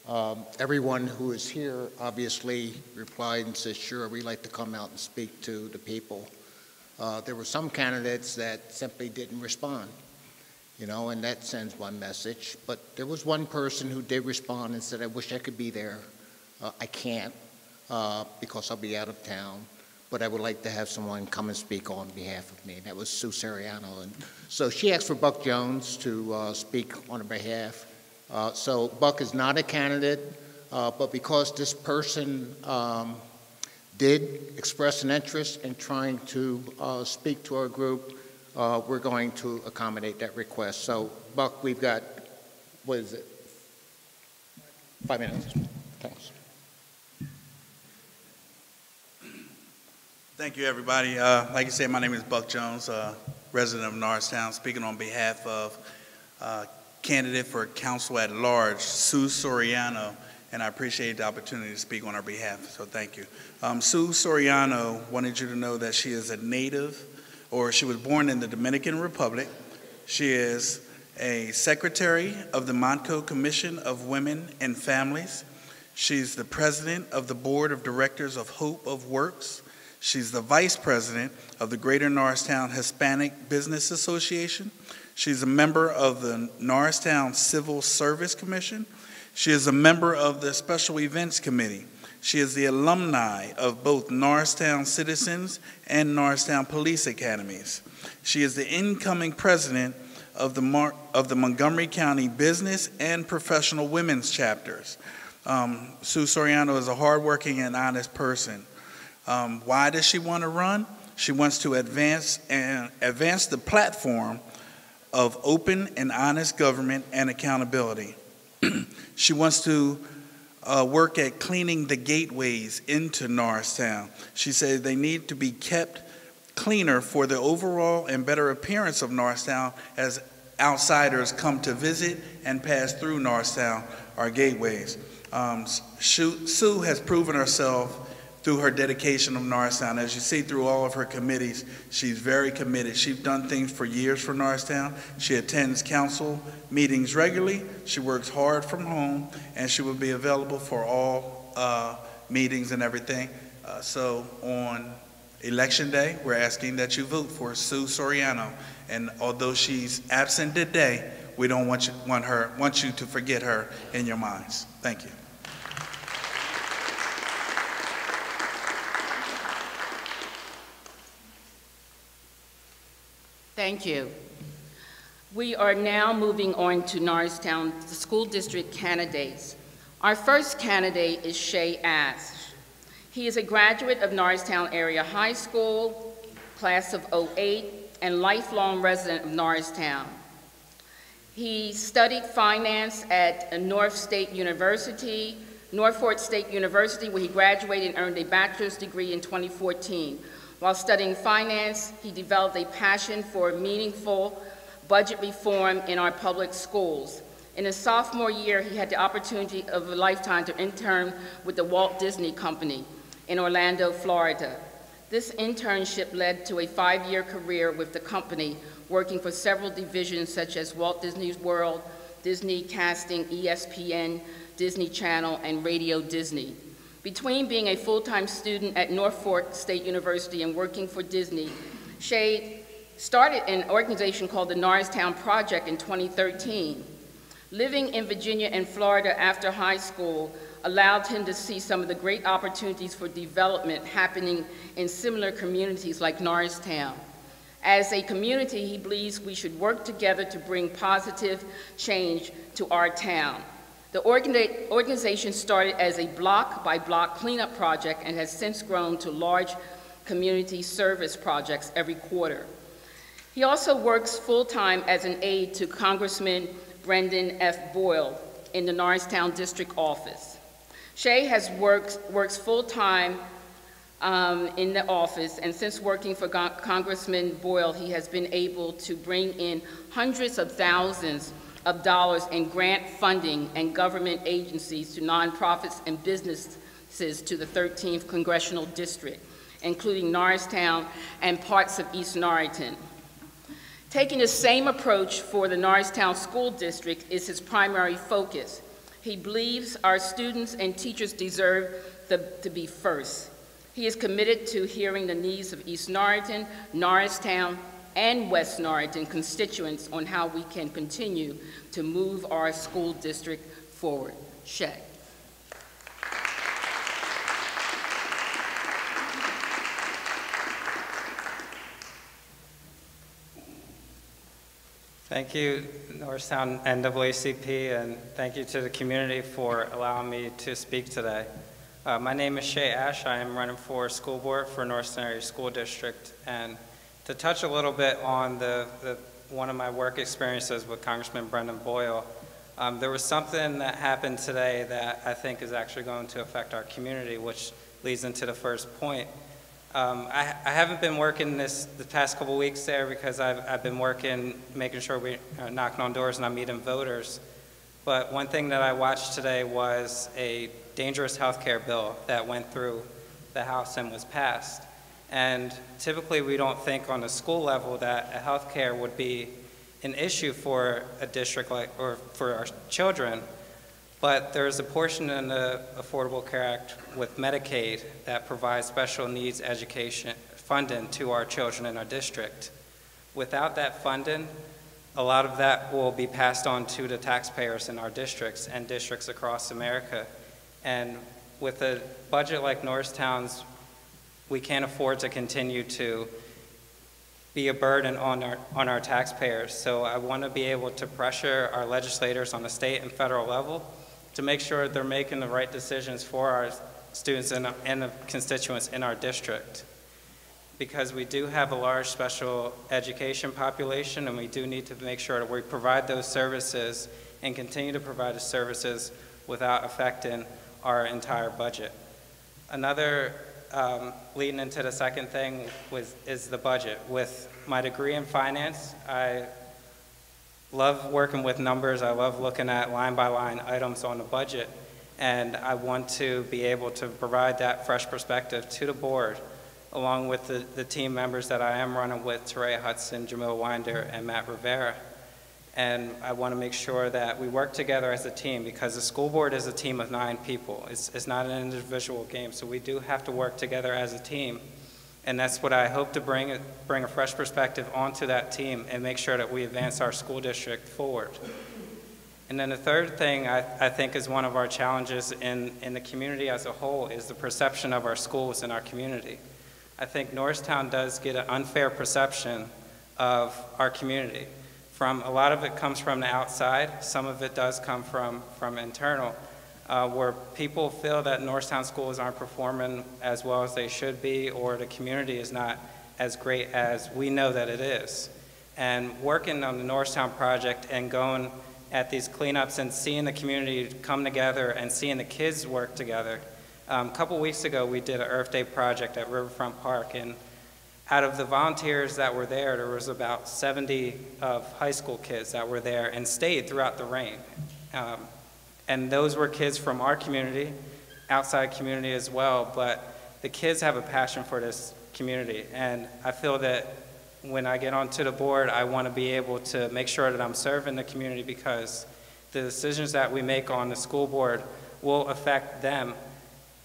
Everyone who is here obviously replied and said, sure, we'd like to come out and speak to the people. There were some candidates that simply didn't respond, you know, and that sends one message. But there was one person who did respond and said, I wish I could be there. I can't because I'll be out of town, but I would like to have someone come and speak on behalf of me. And that was Sue Soriano. And so she asked for Buck Jones to speak on her behalf. So Buck is not a candidate, but because this person did express an interest in trying to speak to our group, we're going to accommodate that request. So Buck, we've got, what is it, 5 minutes? Thanks. Thank you, everybody. Like I said, my name is Buck Jones, resident of Norristown, speaking on behalf of candidate for council at large, Sue Soriano, and I appreciate the opportunity to speak on her behalf, so thank you. Sue Soriano wanted you to know that she is a native, or she was born in the Dominican Republic. She is a secretary of the Montco Commission of Women and Families. She's the president of the board of directors of Hope of Works. She's the vice president of the Greater Norristown Hispanic Business Association. She's a member of the Norristown Civil Service Commission. She is a member of the Special Events Committee. She is the alumni of both Norristown Citizens and Norristown Police Academies. She is the incoming president of the Montgomery County Business and Professional Women's Chapters. Sue Soriano is a hardworking and honest person. Why does she want to run? She wants to advance the platform of open and honest government and accountability. She wants to work at cleaning the gateways into Norristown. She said they need to be kept cleaner for the overall and better appearance of Norristown as outsiders come to visit and pass through Norristown, our gateways. Sue has proven herself through her dedication of Norristown. As you see through all of her committees, she's very committed. She's done things for years for Norristown. She attends council meetings regularly. She works hard from home, and she will be available for all meetings and everything. So on Election Day, we're asking that you vote for Sue Soriano. And although she's absent today, we don't want you to forget her in your minds. Thank you. Thank you. We are now moving on to Norristown School District candidates. Our first candidate is Shay Ash. He is a graduate of Norristown Area High School, class of '08, and lifelong resident of Norristown. He studied finance at Norfolk State University, where he graduated and earned a bachelor's degree in 2014. While studying finance, he developed a passion for meaningful budget reform in our public schools. In his sophomore year, he had the opportunity of a lifetime to intern with the Walt Disney Company in Orlando, Florida. This internship led to a 5-year career with the company, working for several divisions such as Walt Disney World, Disney Casting, ESPN, Disney Channel, and Radio Disney. Between being a full-time student at Norfolk State University and working for Disney, Shay started an organization called the Norristown Project in 2013. Living in Virginia and Florida after high school allowed him to see some of the great opportunities for development happening in similar communities like Norristown. As a community, he believes we should work together to bring positive change to our town. The organization started as a block-by-block cleanup project and has since grown to large community service projects every quarter. He also works full-time as an aide to Congressman Brendan F. Boyle in the Norristown District Office. Shay works full-time in the office, and since working for Congressman Boyle, he has been able to bring in hundreds of thousands of dollars in grant funding and government agencies to nonprofits and businesses to the 13th Congressional District, including Norristown and parts of East Norriton. Taking the same approach for the Norristown School District is his primary focus. He believes our students and teachers deserve to be first. He is committed to hearing the needs of East Norriton, Norristown, and West Norriton constituents on how we can continue to move our school district forward. Shay. Thank you, Norristown NAACP, and thank you to the community for allowing me to speak today. My name is Shay Ash. I am running for school board for Norristown Area School District. And to touch a little bit on one of my work experiences with Congressman Brendan Boyle, there was something that happened today that I think is actually going to affect our community, which leads into the first point. I haven't been working the past couple weeks there because I've been working, making sure we are knocking on doors and I'm meeting voters. But one thing that I watched today was a dangerous healthcare bill that went through the House and was passed. And typically we don't think on the school level that a healthcare would be an issue for a district or for our children. But there's a portion in the Affordable Care Act with Medicaid that provides special needs education funding to our children in our district. Without that funding, a lot of that will be passed on to the taxpayers in our districts and districts across America. And with a budget like Norristown's, we can't afford to continue to be a burden on our taxpayers. So I want to be able to pressure our legislators on the state and federal level to make sure they're making the right decisions for our students and the constituents in our district. Because we do have a large special education population, and we do need to make sure that we provide those services and continue to provide the services without affecting our entire budget. Another, leading into the second thing is the budget. With my degree in finance, I love working with numbers. I love looking at line-by-line items on the budget, and I want to be able to provide that fresh perspective to the board, along with the team members that I am running with, Terea Hudson, Jamil Winder, and Matt Rivera. And I want to make sure that we work together as a team, because the school board is a team of 9 people. It's not an individual game, so we do have to work together as a team. And that's what I hope to bring a fresh perspective onto that team and make sure that we advance our school district forward. And then the third thing I think is one of our challenges in the community as a whole is the perception of our schools in our community. I think Norristown does get an unfair perception of our community. A lot of it comes from the outside, some of it does come from internal, where people feel that Norristown schools aren't performing as well as they should be, or the community is not as great as we know that it is. And working on the Norristown project and going at these cleanups and seeing the community come together and seeing the kids work together. A couple weeks ago, we did an Earth Day project at Riverfront Park, and out of the volunteers that were there was about 70 of high school kids that were there and stayed throughout the rain. And those were kids from our community, outside community as well, but the kids have a passion for this community. And I feel that when I get onto the board, I want to be able to make sure that I'm serving the community, because the decisions that we make on the school board will affect them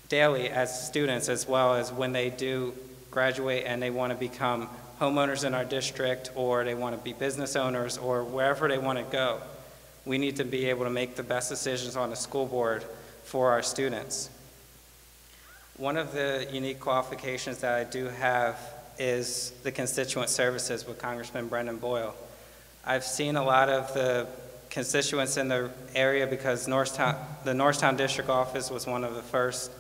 daily as students, as well as when they do graduate and they want to become homeowners in our district, or they want to be business owners, or wherever they want to go. We need to be able to make the best decisions on the school board for our students. One of the unique qualifications that I do have is the constituent services with Congressman Brendan Boyle. I've seen a lot of the constituents in the area, because the Norristown District Office was one of the first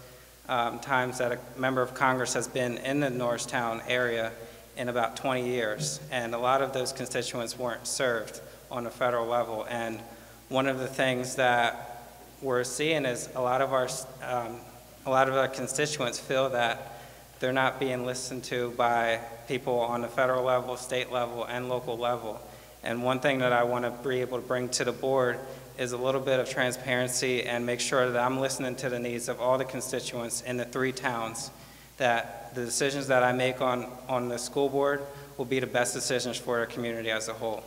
times that a member of Congress has been in the Norristown area in about 20 years. And a lot of those constituents weren't served on a federal level. And one of the things that we're seeing is a lot of our constituents feel that they're not being listened to by people on the federal level, state level, and local level. And one thing that I want to be able to bring to the board is a little bit of transparency and make sure that I'm listening to the needs of all the constituents in the 3 towns, that the decisions that I make on the school board will be the best decisions for our community as a whole.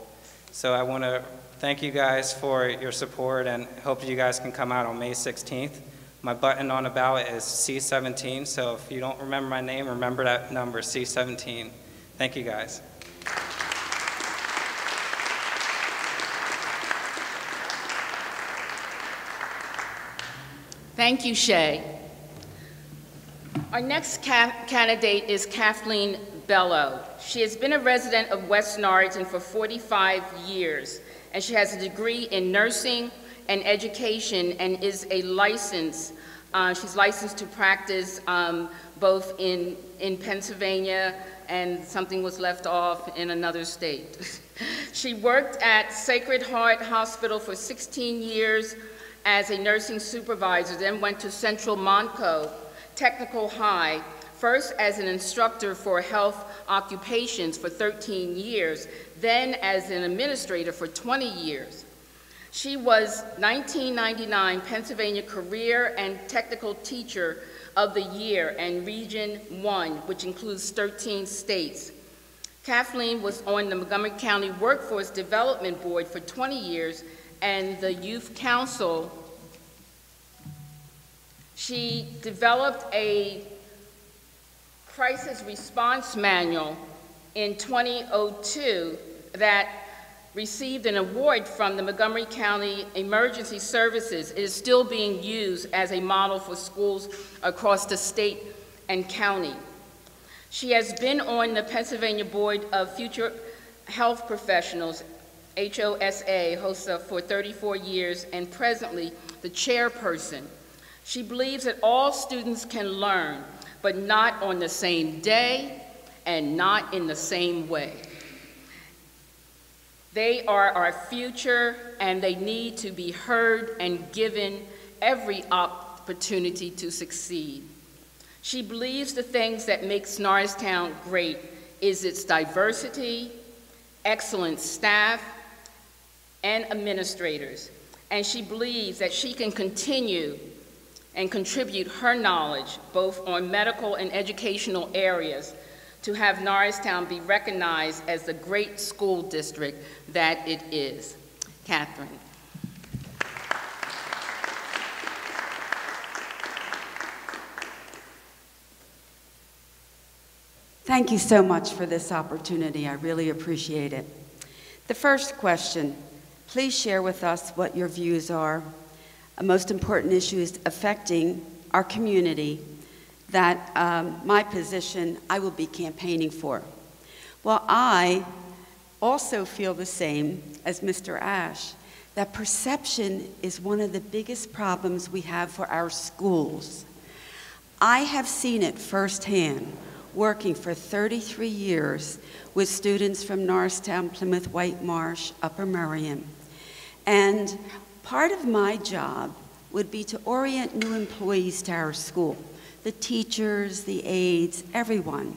So I want to thank you guys for your support and hope you guys can come out on May 16th. My button on the ballot is C17, so if you don't remember my name, remember that number, C17. Thank you guys. Thank you, Shay. Our next candidate is Kathleen Bello. She has been a resident of West Norristown for 45 years, and she has a degree in nursing and education and is a licensed, she's licensed to practice both in Pennsylvania, and something was left off in another state. She worked at Sacred Heart Hospital for 16 years as a nursing supervisor, then went to Central Montco Technical High, first as an instructor for health occupations for 13 years, then as an administrator for 20 years. She was 1999 Pennsylvania Career and Technical Teacher of the Year and Region 1, which includes 13 states. Kathleen was on the Montgomery County Workforce Development Board for 20 years and the Youth Council. She developed a crisis response manual in 2002 that received an award from the Montgomery County Emergency Services. It is still being used as a model for schools across the state and county. She has been on the Pennsylvania Board of Future Health Professionals, HOSA, HOSA, for 34 years and presently the chairperson. She believes that all students can learn, but not on the same day and not in the same way. They are our future, and they need to be heard and given every opportunity to succeed. She believes the things that makes Norristown great is its diversity, excellent staff, and administrators. And she believes that she can continue and contribute her knowledge, both on medical and educational areas, to have Norristown be recognized as the great school district that it is. Catherine. Thank you so much for this opportunity. I really appreciate it. The first question, please share with us what your views are, most important issues affecting our community that my position I will be campaigning for. Well, I also feel the same as Mr. Ash, that perception is one of the biggest problems we have for our schools. I have seen it firsthand, working for 33 years with students from Norristown, Plymouth, White Marsh, Upper Merion. And part of my job would be to orient new employees to our school, the teachers, the aides, everyone.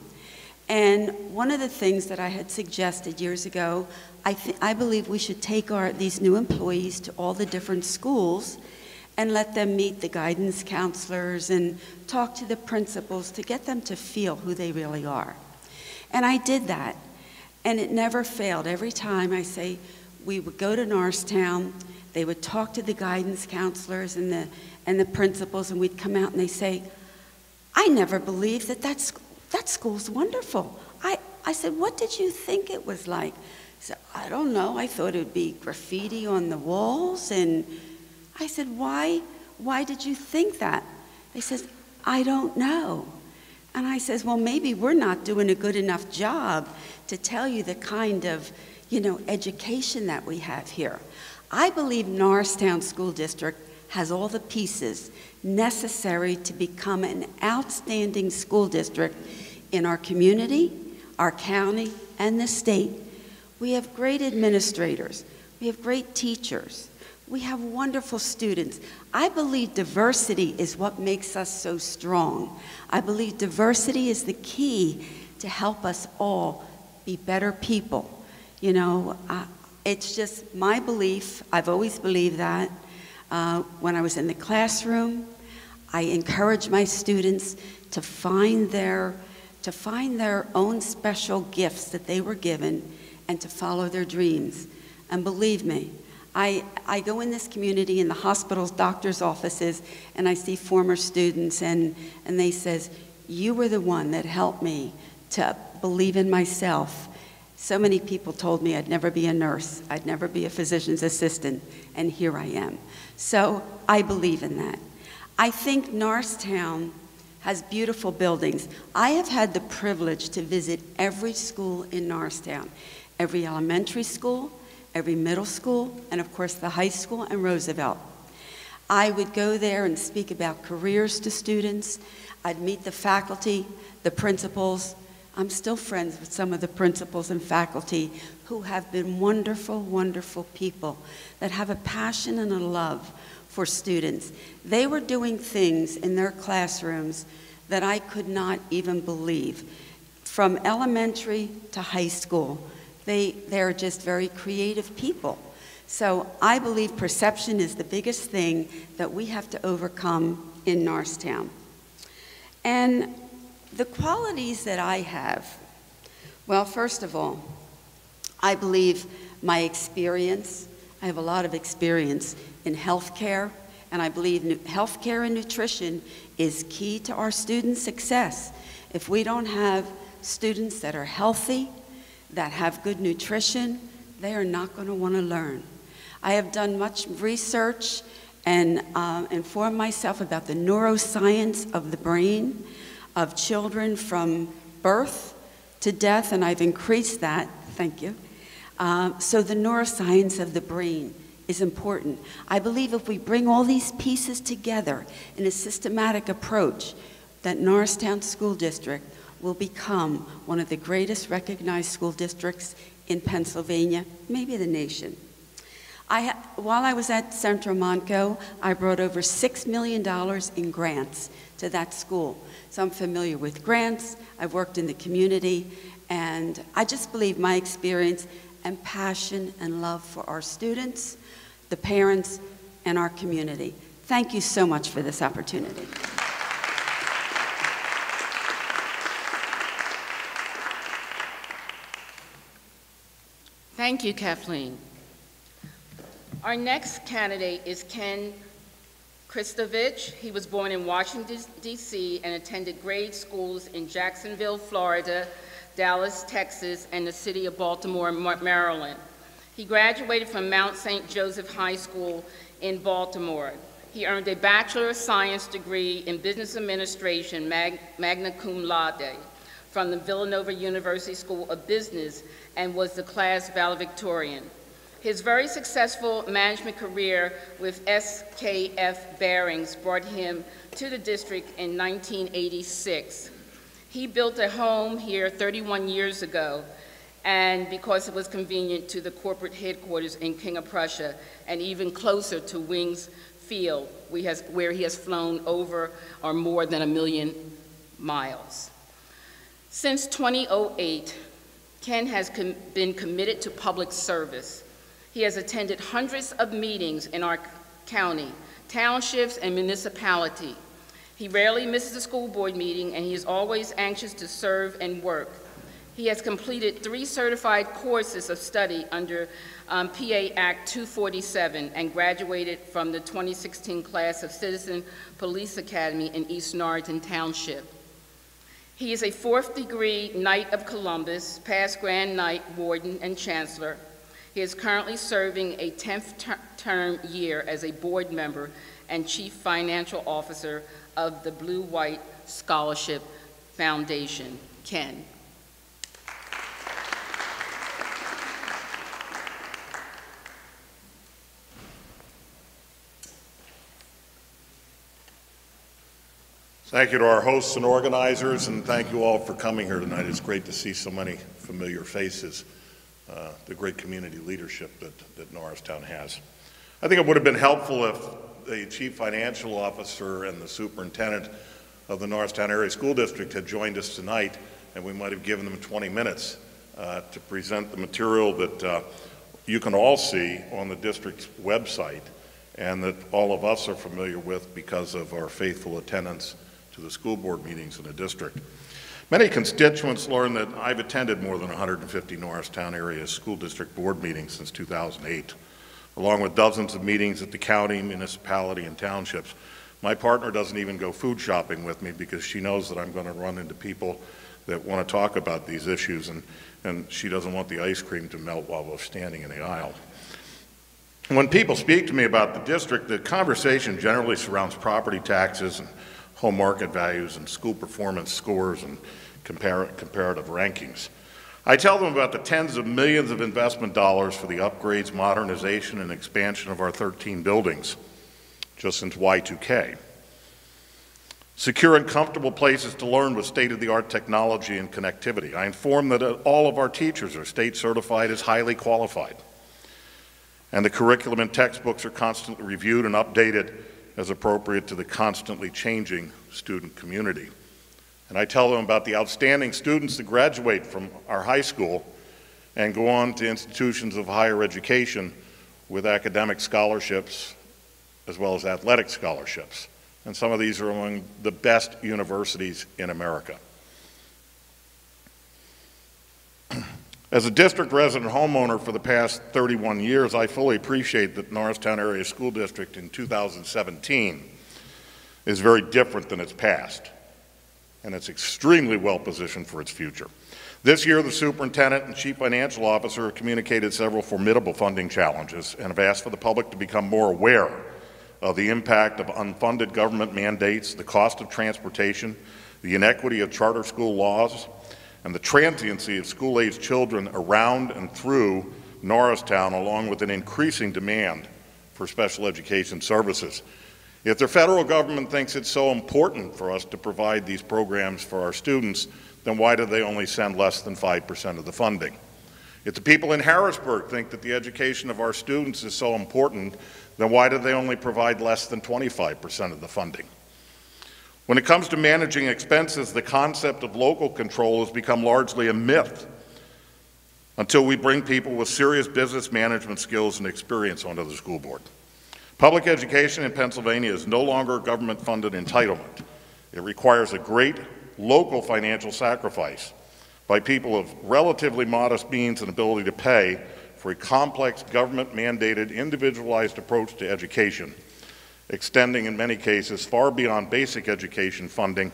And one of the things that I had suggested years ago, I believe we should take these new employees to all the different schools and let them meet the guidance counselors and talk to the principals to get them to feel who they really are. And I did that, and it never failed. Every time I say, we would go to Norristown, they would talk to the guidance counselors and the principals, and we'd come out and they say, I never believed that school's wonderful. I said, what did you think it was like? He said, I don't know, I thought it would be graffiti on the walls. And I said, why did you think that? They said, I don't know. And I says, well, maybe we're not doing a good enough job to tell you the kind of, education that we have here. I believe Norristown School District has all the pieces necessary to become an outstanding school district in our community, our county, and the state. We have great administrators. We have great teachers. We have wonderful students. I believe diversity is what makes us so strong. I believe diversity is the key to help us all be better people. It's just my belief. I've always believed that. When I was in the classroom, I encourage my students to find their own special gifts that they were given and to follow their dreams. And believe me, I go in this community, in the hospitals, doctors' offices, and I see former students, and they says, you were the one that helped me to believe in myself. So many people told me I'd never be a nurse, I'd never be a physician's assistant, and here I am. So I believe in that. I think Norristown has beautiful buildings. I have had the privilege to visit every school in Norristown, every elementary school, every middle school, and of course the high school and Roosevelt. I would go there and speak about careers to students. I'd meet the faculty, the principals. I'm still friends with some of the principals and faculty who have been wonderful, wonderful people that have a passion and a love for students. They were doing things in their classrooms that I could not even believe. From elementary to high school, they're just very creative people. So I believe perception is the biggest thing that we have to overcome in Norristown. And the qualities that I have, well, first of all, I believe my experience, I have a lot of experience in healthcare, and I believe healthcare and nutrition is key to our students' success. If we don't have students that are healthy, that have good nutrition, they are not going to want to learn. I have done much research and informed myself about the neuroscience of the brain of children from birth to death, and I've increased that, thank you. So the neuroscience of the brain is important. I believe if we bring all these pieces together in a systematic approach, that Norristown School District will become one of the greatest recognized school districts in Pennsylvania, maybe the nation. While I was at Central Montco, I brought over $6 million in grants to that school. So I'm familiar with grants, I've worked in the community, and I just believe my experience and passion and love for our students, the parents, and our community. Thank you so much for this opportunity. Thank you, Kathleen. Our next candidate is Ken Kristovich. He was born in Washington, D.C. and attended grade schools in Jacksonville, Florida, Dallas, Texas, and the city of Baltimore, Maryland. He graduated from Mount St. Joseph High School in Baltimore. He earned a Bachelor of Science degree in Business Administration, magna cum laude, from the Villanova University School of Business, and was the class valedictorian. His very successful management career with SKF Bearings brought him to the district in 1986. He built a home here 31 years ago, and because it was convenient to the corporate headquarters in King of Prussia, and even closer to Wings Field, where he has flown over or more than 1 million miles. Since 2008, Ken has been committed to public service. He has attended hundreds of meetings in our county, townships, and municipality. He rarely misses a school board meeting, and he is always anxious to serve and work. He has completed 3 certified courses of study under PA Act 247 and graduated from the 2016 class of Citizen Police Academy in East Norriton Township. He is a 4th degree Knight of Columbus, past Grand Knight, Warden, and Chancellor. He is currently serving a 10th term year as a board member and Chief Financial Officer of the Blue White Scholarship Foundation. Ken. Thank you to our hosts and organizers, and thank you all for coming here tonight. It's great to see so many familiar faces, the great community leadership that Norristown has. I think it would have been helpful if the Chief Financial Officer and the Superintendent of the Norristown Area School District had joined us tonight, and we might have given them 20 minutes to present the material that you can all see on the district's website and that all of us are familiar with because of our faithful attendance to the school board meetings in the district. Many constituents learn that I've attended more than 150 Norristown area school district board meetings since 2008, along with dozens of meetings at the county, municipality, and townships. My partner doesn't even go food shopping with me because she knows that I'm going to run into people that want to talk about these issues, and she doesn't want the ice cream to melt while we're standing in the aisle. When people speak to me about the district, the conversation generally surrounds property taxes and home market values and school performance scores and comparative rankings. I tell them about the tens of millions of investment dollars for the upgrades, modernization, and expansion of our 13 buildings just since Y2K. Secure and comfortable places to learn with state-of-the-art technology and connectivity. I inform that all of our teachers are state certified as highly qualified. And the curriculum and textbooks are constantly reviewed and updated as appropriate to the constantly changing student community. And I tell them about the outstanding students that graduate from our high school and go on to institutions of higher education with academic scholarships as well as athletic scholarships. And some of these are among the best universities in America. As a district resident homeowner for the past 31 years, I fully appreciate that Norristown Area School District in 2017 is very different than its past, and it's extremely well positioned for its future. This year, the superintendent and chief financial officer have communicated several formidable funding challenges and have asked for the public to become more aware of the impact of unfunded government mandates, the cost of transportation, the inequity of charter school laws, and the transiency of school-aged children around and through Norristown, along with an increasing demand for special education services. If the federal government thinks it's so important for us to provide these programs for our students, then why do they only send less than 5% of the funding? If the people in Harrisburg think that the education of our students is so important, then why do they only provide less than 25% of the funding? When it comes to managing expenses, the concept of local control has become largely a myth until we bring people with serious business management skills and experience onto the school board. Public education in Pennsylvania is no longer a government-funded entitlement. It requires a great local financial sacrifice by people of relatively modest means and ability to pay for a complex government-mandated individualized approach to education, extending in many cases far beyond basic education funding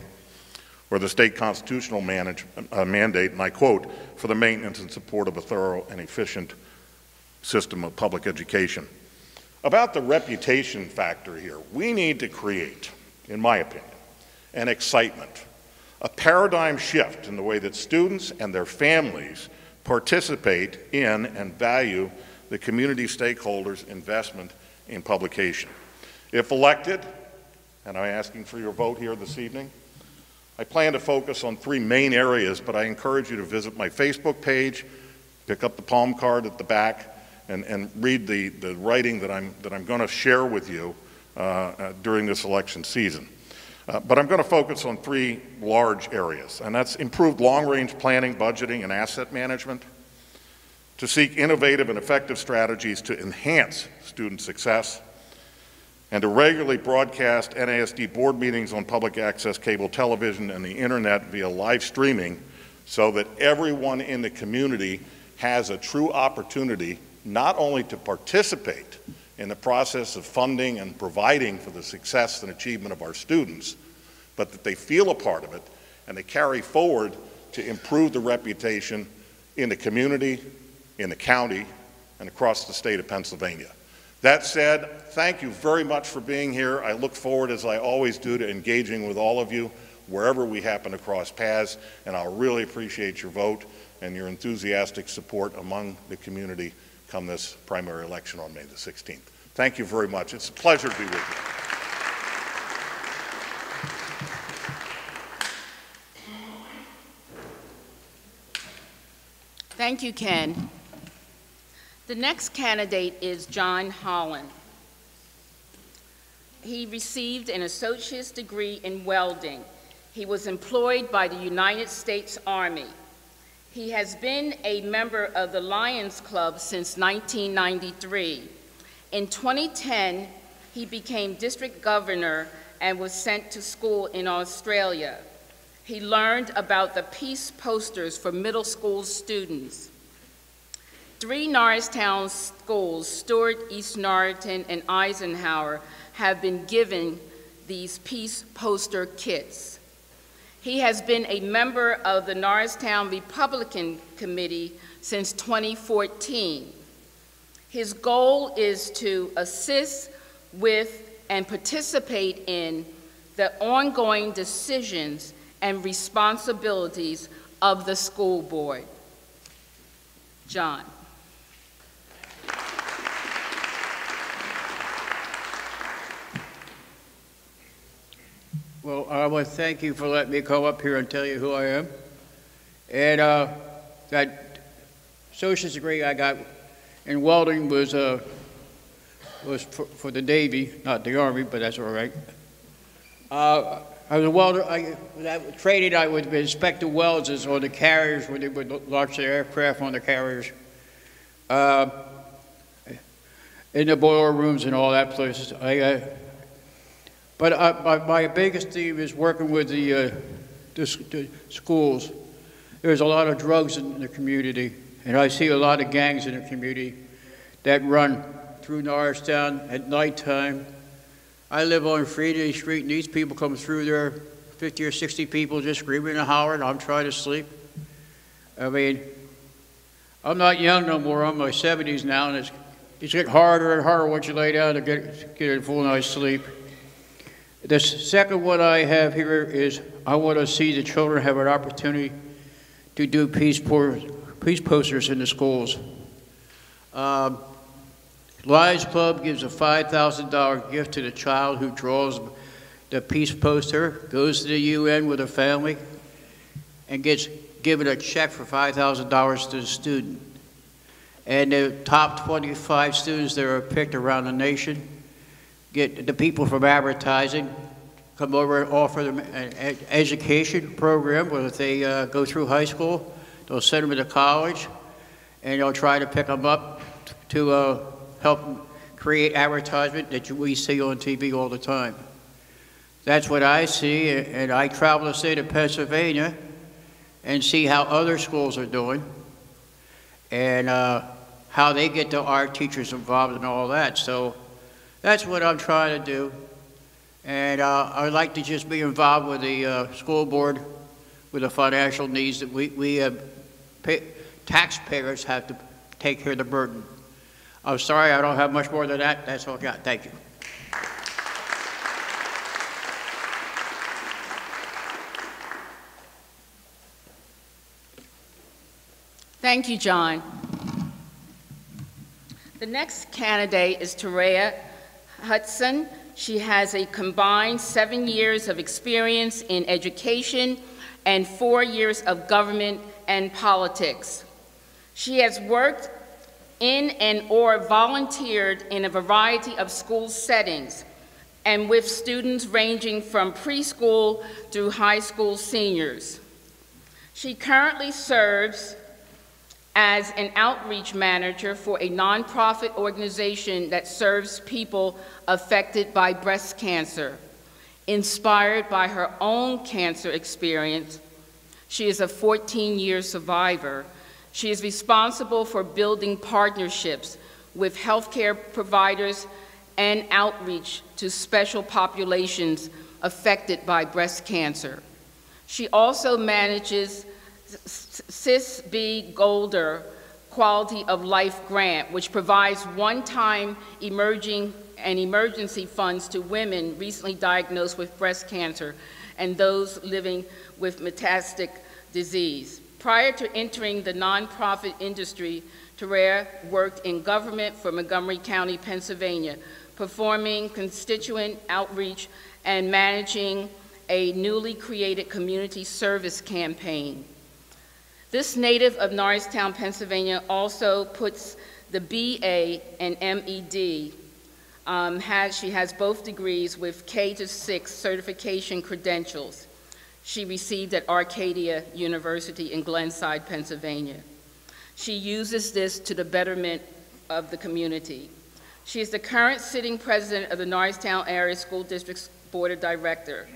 or the state constitutional mandate, and I quote, for the maintenance and support of a thorough and efficient system of public education. About the reputation factor here, we need to create, in my opinion, an excitement, a paradigm shift in the way that students and their families participate in and value the community stakeholders' investment in publication. If elected, and I'm asking for your vote here this evening, I plan to focus on three main areas, but I encourage you to visit my Facebook page, pick up the palm card at the back, and read the writing that I'm going to share with you during this election season. But I'm going to focus on three large areas, and that's improved long-range planning, budgeting, and asset management, to seek innovative and effective strategies to enhance student success, and to regularly broadcast NASD board meetings on public access cable television and the internet via live streaming so that everyone in the community has a true opportunity not only to participate in the process of funding and providing for the success and achievement of our students, but that they feel a part of it and they carry forward to improve the reputation in the community, in the county, and across the state of Pennsylvania. That said, thank you very much for being here. I look forward, as I always do, to engaging with all of you wherever we happen to cross paths, and I'll really appreciate your vote and your enthusiastic support among the community come this primary election on May the 16th. Thank you very much. It's a pleasure to be with you. Thank you, Ken. The next candidate is John Holland. He received an associate's degree in welding. He was employed by the United States Army. He has been a member of the Lions Club since 1993. In 2010, he became district governor and was sent to school in Australia. He learned about the peace posters for middle school students. 3 Norristown schools, Stewart, East Norriton, and Eisenhower, have been given these peace poster kits. He has been a member of the Norristown Republican Committee since 2014. His goal is to assist with and participate in the ongoing decisions and responsibilities of the school board. John. Well, I want to thank you for letting me come up here and tell you who I am. And that associate's degree I got in welding was for the Navy, not the Army, but that's all right. I was a welder. I traded. I would inspect the welds on the carriers when they would launch their aircraft on the carriers, in the boiler rooms and all that places. But my biggest theme is working with the schools. There's a lot of drugs in the community, and I see a lot of gangs in the community that run through Norristown at nighttime. I live on Freedom Street, and these people come through there, 50 or 60 people just screaming and hollering. I'm trying to sleep. I mean, I'm not young no more. I'm in my 70s now, and it's getting harder and harder once you lay down to get a full night's sleep. The second one I have here is I want to see the children have an opportunity to do peace posters in the schools. Lions Club gives a $5,000 gift to the child who draws the peace poster, goes to the UN with a family, and gets given a check for $5,000 to the student. And the top 25 students that are picked around the nation get the people from advertising, come over and offer them an education program, whether they go through high school, they'll send them to college, and they'll try to pick them up to help create advertisement that we see on TV all the time. That's what I see, and I travel the state of Pennsylvania and see how other schools are doing, and how they get the art teachers involved and all that. So that's what I'm trying to do. And I'd like to just be involved with the school board with the financial needs that we taxpayers have to take care of the burden. I'm sorry, I don't have much more than that. That's all I got. Thank you. Thank you, John. The next candidate is Taria Hudson. She has a combined 7 years of experience in education and 4 years of government and politics. She has worked in and/or volunteered in a variety of school settings and with students ranging from preschool through high school seniors. She currently serves as an outreach manager for a nonprofit organization that serves people affected by breast cancer. Inspired by her own cancer experience, she is a 14-year survivor. She is responsible for building partnerships with healthcare providers and outreach to special populations affected by breast cancer. She also manages Sis B. Golder Quality of Life Grant, which provides one-time emergency funds to women recently diagnosed with breast cancer and those living with metastatic disease. Prior to entering the nonprofit industry, Taria worked in government for Montgomery County, Pennsylvania, performing constituent outreach and managing a newly created community service campaign. This native of Norristown, Pennsylvania also puts the BA and MED. She has both degrees with K-6 certification credentials. She received at Arcadia University in Glenside, Pennsylvania. She uses this to the betterment of the community. She is the current sitting president of the Norristown Area School District Board of Directors.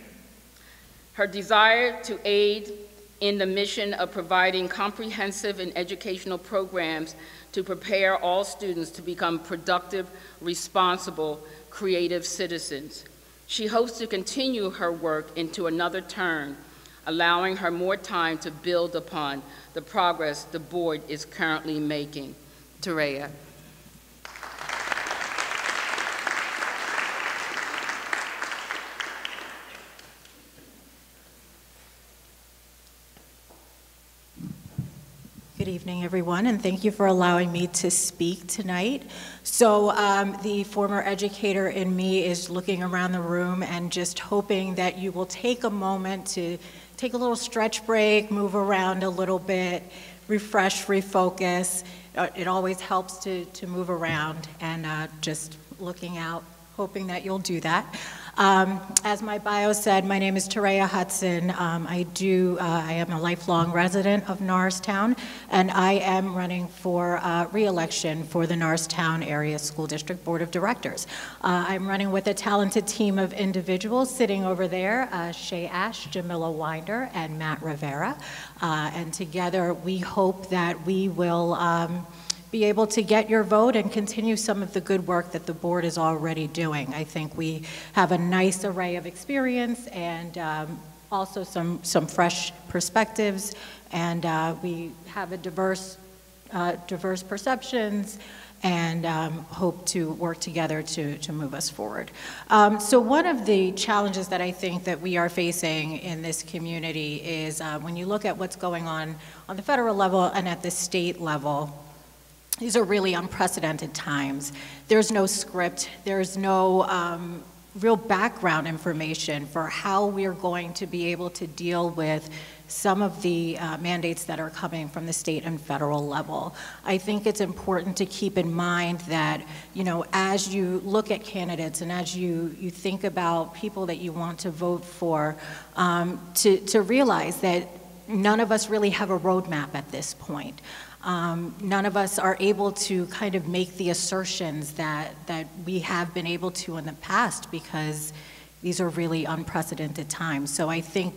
Her desire to aid in the mission of providing comprehensive and educational programs to prepare all students to become productive, responsible, creative citizens. She hopes to continue her work into another term, allowing her more time to build upon the progress the board is currently making. Tereya. Good evening, everyone, and thank you for allowing me to speak tonight. So the former educator in me is looking around the room and just hoping that you will take a moment to take a little stretch break, move around a little bit, refresh, refocus. It always helps to move around, and just looking out, hoping that you'll do that. As my bio said, my name is Tereya Hudson. I am a lifelong resident of Norristown, and I am running for re-election for the Norristown Area School District Board of Directors. I'm running with a talented team of individuals sitting over there, Shay Ash, Jamila Winder, and Matt Rivera. And together we hope that we will be able to get your vote and continue some of the good work that the board is already doing. I think we have a nice array of experience and also some fresh perspectives, and we have a diverse perceptions, and hope to work together to move us forward. So one of the challenges that I think that we are facing in this community is when you look at what's going on the federal level and at the state level, these are really unprecedented times. There's no script, there's no real background information for how we're going to be able to deal with some of the mandates that are coming from the state and federal level. I think it's important to keep in mind that, you know, as you look at candidates and as you think about people that you want to vote for, to realize that none of us really have a roadmap at this point. None of us are able to kind of make the assertions that we have been able to in the past, because these are really unprecedented times. So I think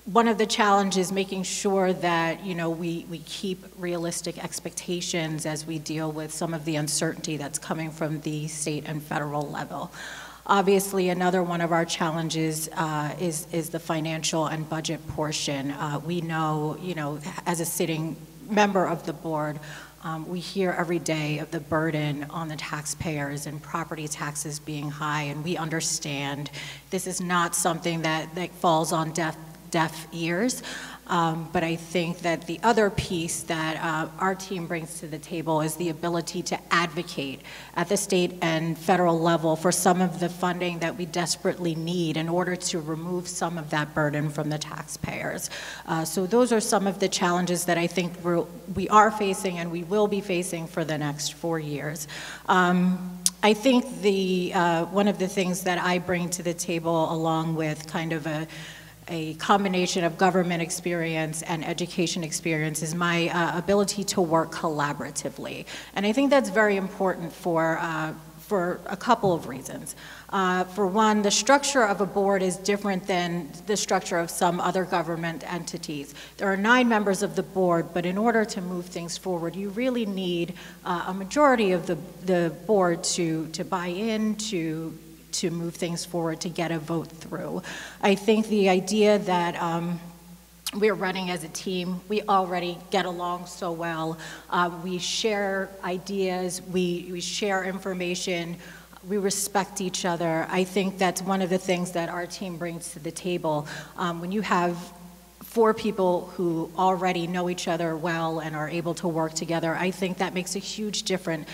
one of the challenges is making sure that, you know, we keep realistic expectations as we deal with some of the uncertainty that's coming from the state and federal level. Obviously, another one of our challenges is the financial and budget portion. We know, you know, as a sitting member of the board, we hear every day of the burden on the taxpayers and property taxes being high, and we understand this is not something that falls on deaf ears. But I think that the other piece that our team brings to the table is the ability to advocate at the state and federal level for some of the funding that we desperately need in order to remove some of that burden from the taxpayers. So those are some of the challenges that I think we are facing and we will be facing for the next 4 years. I think one of the things that I bring to the table, along with kind of a combination of government experience and education experience, is my ability to work collaboratively. And I think that's very important for a couple of reasons. For one, the structure of a board is different than the structure of some other government entities. There are 9 members of the board, but in order to move things forward, you really need a majority of the board to buy in, to move things forward, to get a vote through. I think the idea that we're running as a team, we already get along so well. We share ideas, we share information, we respect each other. I think that's one of the things that our team brings to the table. When you have 4 people who already know each other well and are able to work together, I think that makes a huge difference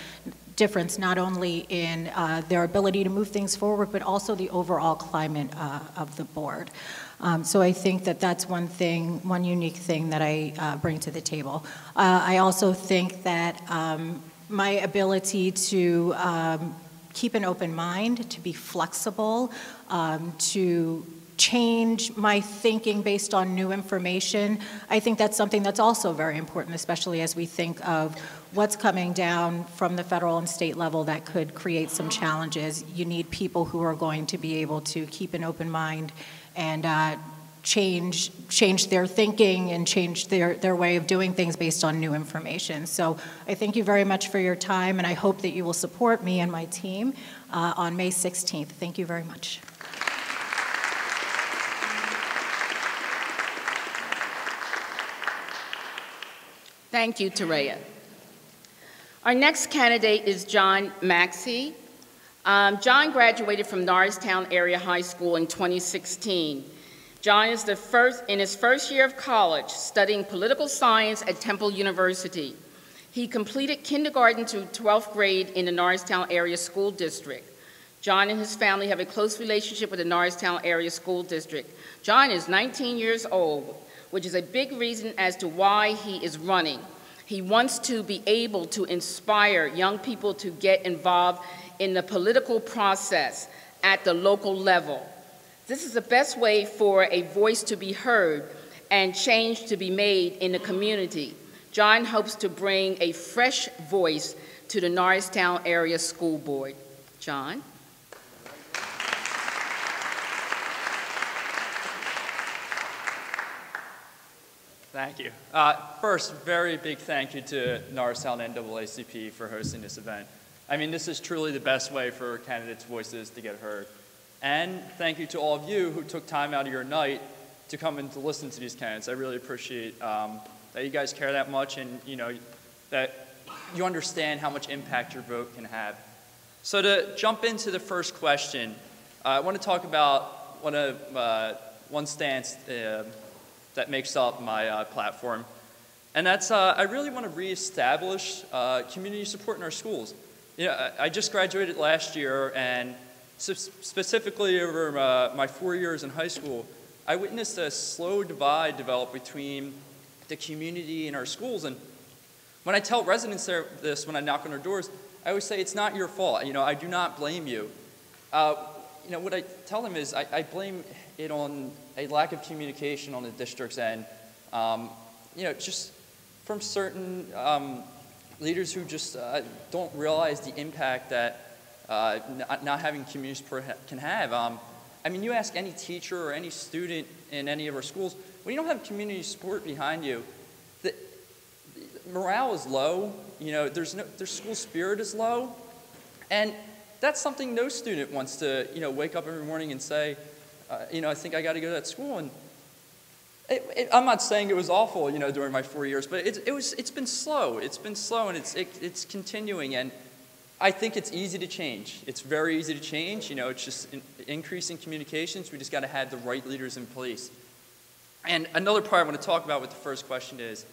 not only in their ability to move things forward, but also the overall climate of the board. So I think that that's one unique thing that I bring to the table. I also think that my ability to keep an open mind, to be flexible, to change my thinking based on new information. I think that's something that's also very important, especially as we think of what's coming down from the federal and state level that could create some challenges. You need people who are going to be able to keep an open mind and change their thinking and change their way of doing things based on new information. So I thank you very much for your time, and I hope that you will support me and my team on May 16th. Thank you very much. Thank you, Tareya. Our next candidate is John Maxey. John graduated from Norristown Area High School in 2016. John is in his first year of college, studying political science at Temple University. He completed kindergarten to 12th grade in the Norristown Area School District. John and his family have a close relationship with the Norristown Area School District. John is 19 years old, which is a big reason as to why he is running. He wants to be able to inspire young people to get involved in the political process at the local level. This is the best way for a voice to be heard and change to be made in the community. John hopes to bring a fresh voice to the Norristown Area School Board. John? Thank you. First, very big thank you to Norristown NAACP for hosting this event. I mean, this is truly the best way for candidates' voices to get heard. And thank you to all of you who took time out of your night to come and to listen to these candidates. I really appreciate that you guys care that much, and that you understand how much impact your vote can have. So to jump into the first question, I want to talk about one stance that makes up my platform. And that's, I really want to reestablish community support in our schools. I just graduated last year, and specifically over my 4 years in high school, I witnessed a slow divide develop between the community and our schools. And when I tell residents this, when I knock on their doors, I always say, it's not your fault. I do not blame you. What I tell them is I blame it on a lack of communication on the district's end. Just from certain leaders who just don't realize the impact that not having community support can have. I mean, you ask any teacher or any student in any of our schools, when you don't have community support behind you, the morale is low. Their school spirit is low, and that's something no student wants to wake up every morning and say, I think I got to go to that school. And I'm not saying it was awful, during my 4 years, but it's been slow. It's been slow, and it's continuing. And I think it's easy to change. It's very easy to change. It's just increasing communications. We just got to have the right leaders in place. And another part I want to talk about with the first question is,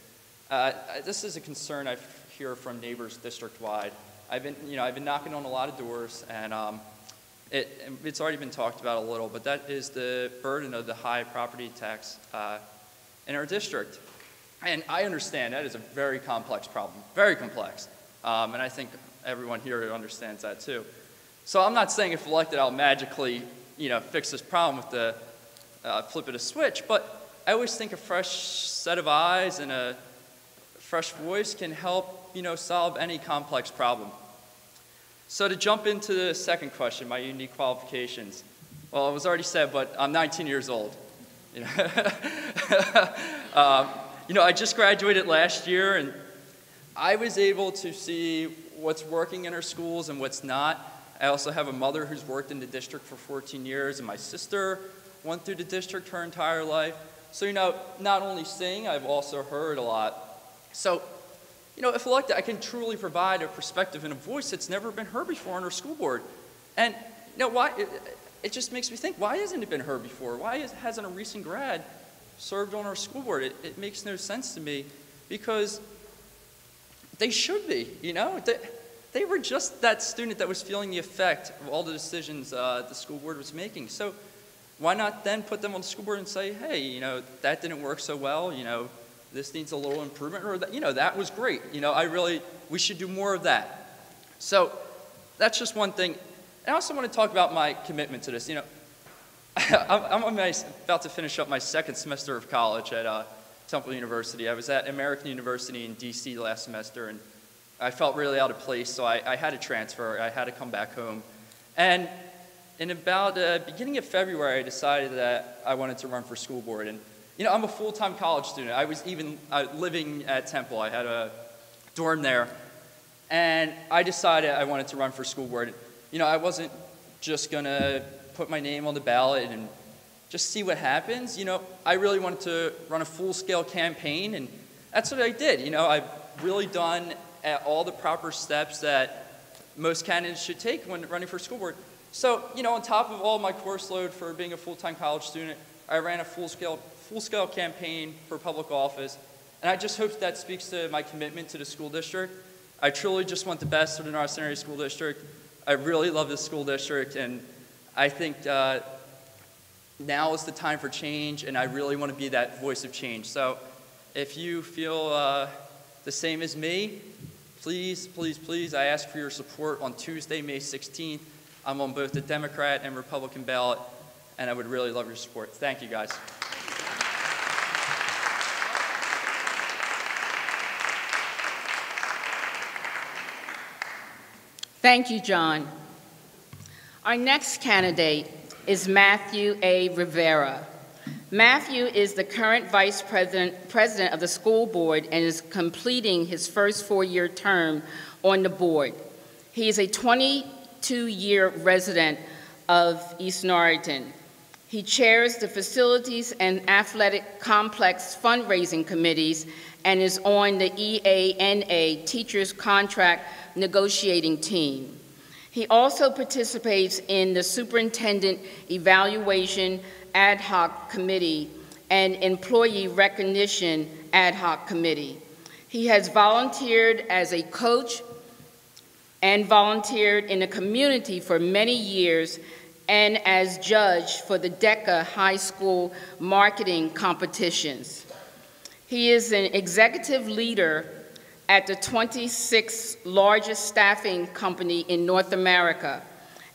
this is a concern I hear from neighbors district-wide. I've been knocking on a lot of doors, and it's already been talked about a little, but that is the burden of the high property tax in our district. And I understand that is a very complex problem, very complex. And I think everyone here understands that too. So I'm not saying if elected I'll magically fix this problem with the flip of a switch, but I always think a fresh set of eyes and a fresh voice can help solve any complex problem. So to jump into the second question, my unique qualifications. Well, it was already said, but I'm 19 years old. I just graduated last year, and I was able to see what's working in our schools and what's not. I also have a mother who's worked in the district for 14 years, and my sister went through the district her entire life. So, not only seeing, I've also heard a lot. So, if elected, I can truly provide a perspective and a voice that's never been heard before on our school board. And why? It just makes me think, why hasn't it been heard before? Why hasn't a recent grad served on our school board? It makes no sense to me, because they should be, They were just that student that was feeling the effect of all the decisions the school board was making. So why not then put them on the school board and say, hey, that didn't work so well, this needs a little improvement, or that was great. We should do more of that. So that's just one thing. And I also want to talk about my commitment to this. I'm about to finish up my second semester of college at Temple University. I was at American University in DC last semester, and I felt really out of place, so I had to transfer. I had to come back home. And in about the beginning of February, I decided that I wanted to run for school board. And you know, I'm a full-time college student. I was even living at Temple. I had a dorm there. And I decided I wanted to run for school board. You know, I wasn't just going to put my name on the ballot and just see what happens. You know, I really wanted to run a full-scale campaign, and that's what I did. You know, I've really done all the proper steps that most candidates should take when running for school board. So, you know, on top of all my course load for being a full-time college student, I ran a full-scale campaign for public office, and I just hope that speaks to my commitment to the school district. I truly just want the best for the Norristown Area School District. I really love this school district, and I think now is the time for change, and I really want to be that voice of change. So if you feel the same as me, please, please, please, I ask for your support on Tuesday, May 16th. I'm on both the Democrat and Republican ballot, and I would really love your support. Thank you, guys. Thank you, John. Our next candidate is Matthew A. Rivera. Matthew is the current Vice President of the school board and is completing his first 4-year term on the board. He is a 22-year resident of East Norriton. He chairs the Facilities and Athletic Complex Fundraising Committees and is on the EANA Teachers Contract Negotiating Team. He also participates in the Superintendent Evaluation Ad Hoc Committee and Employee Recognition Ad Hoc Committee. He has volunteered as a coach and volunteered in the community for many years and as judge for the DECA High School marketing competitions. He is an executive leader at the 26th largest staffing company in North America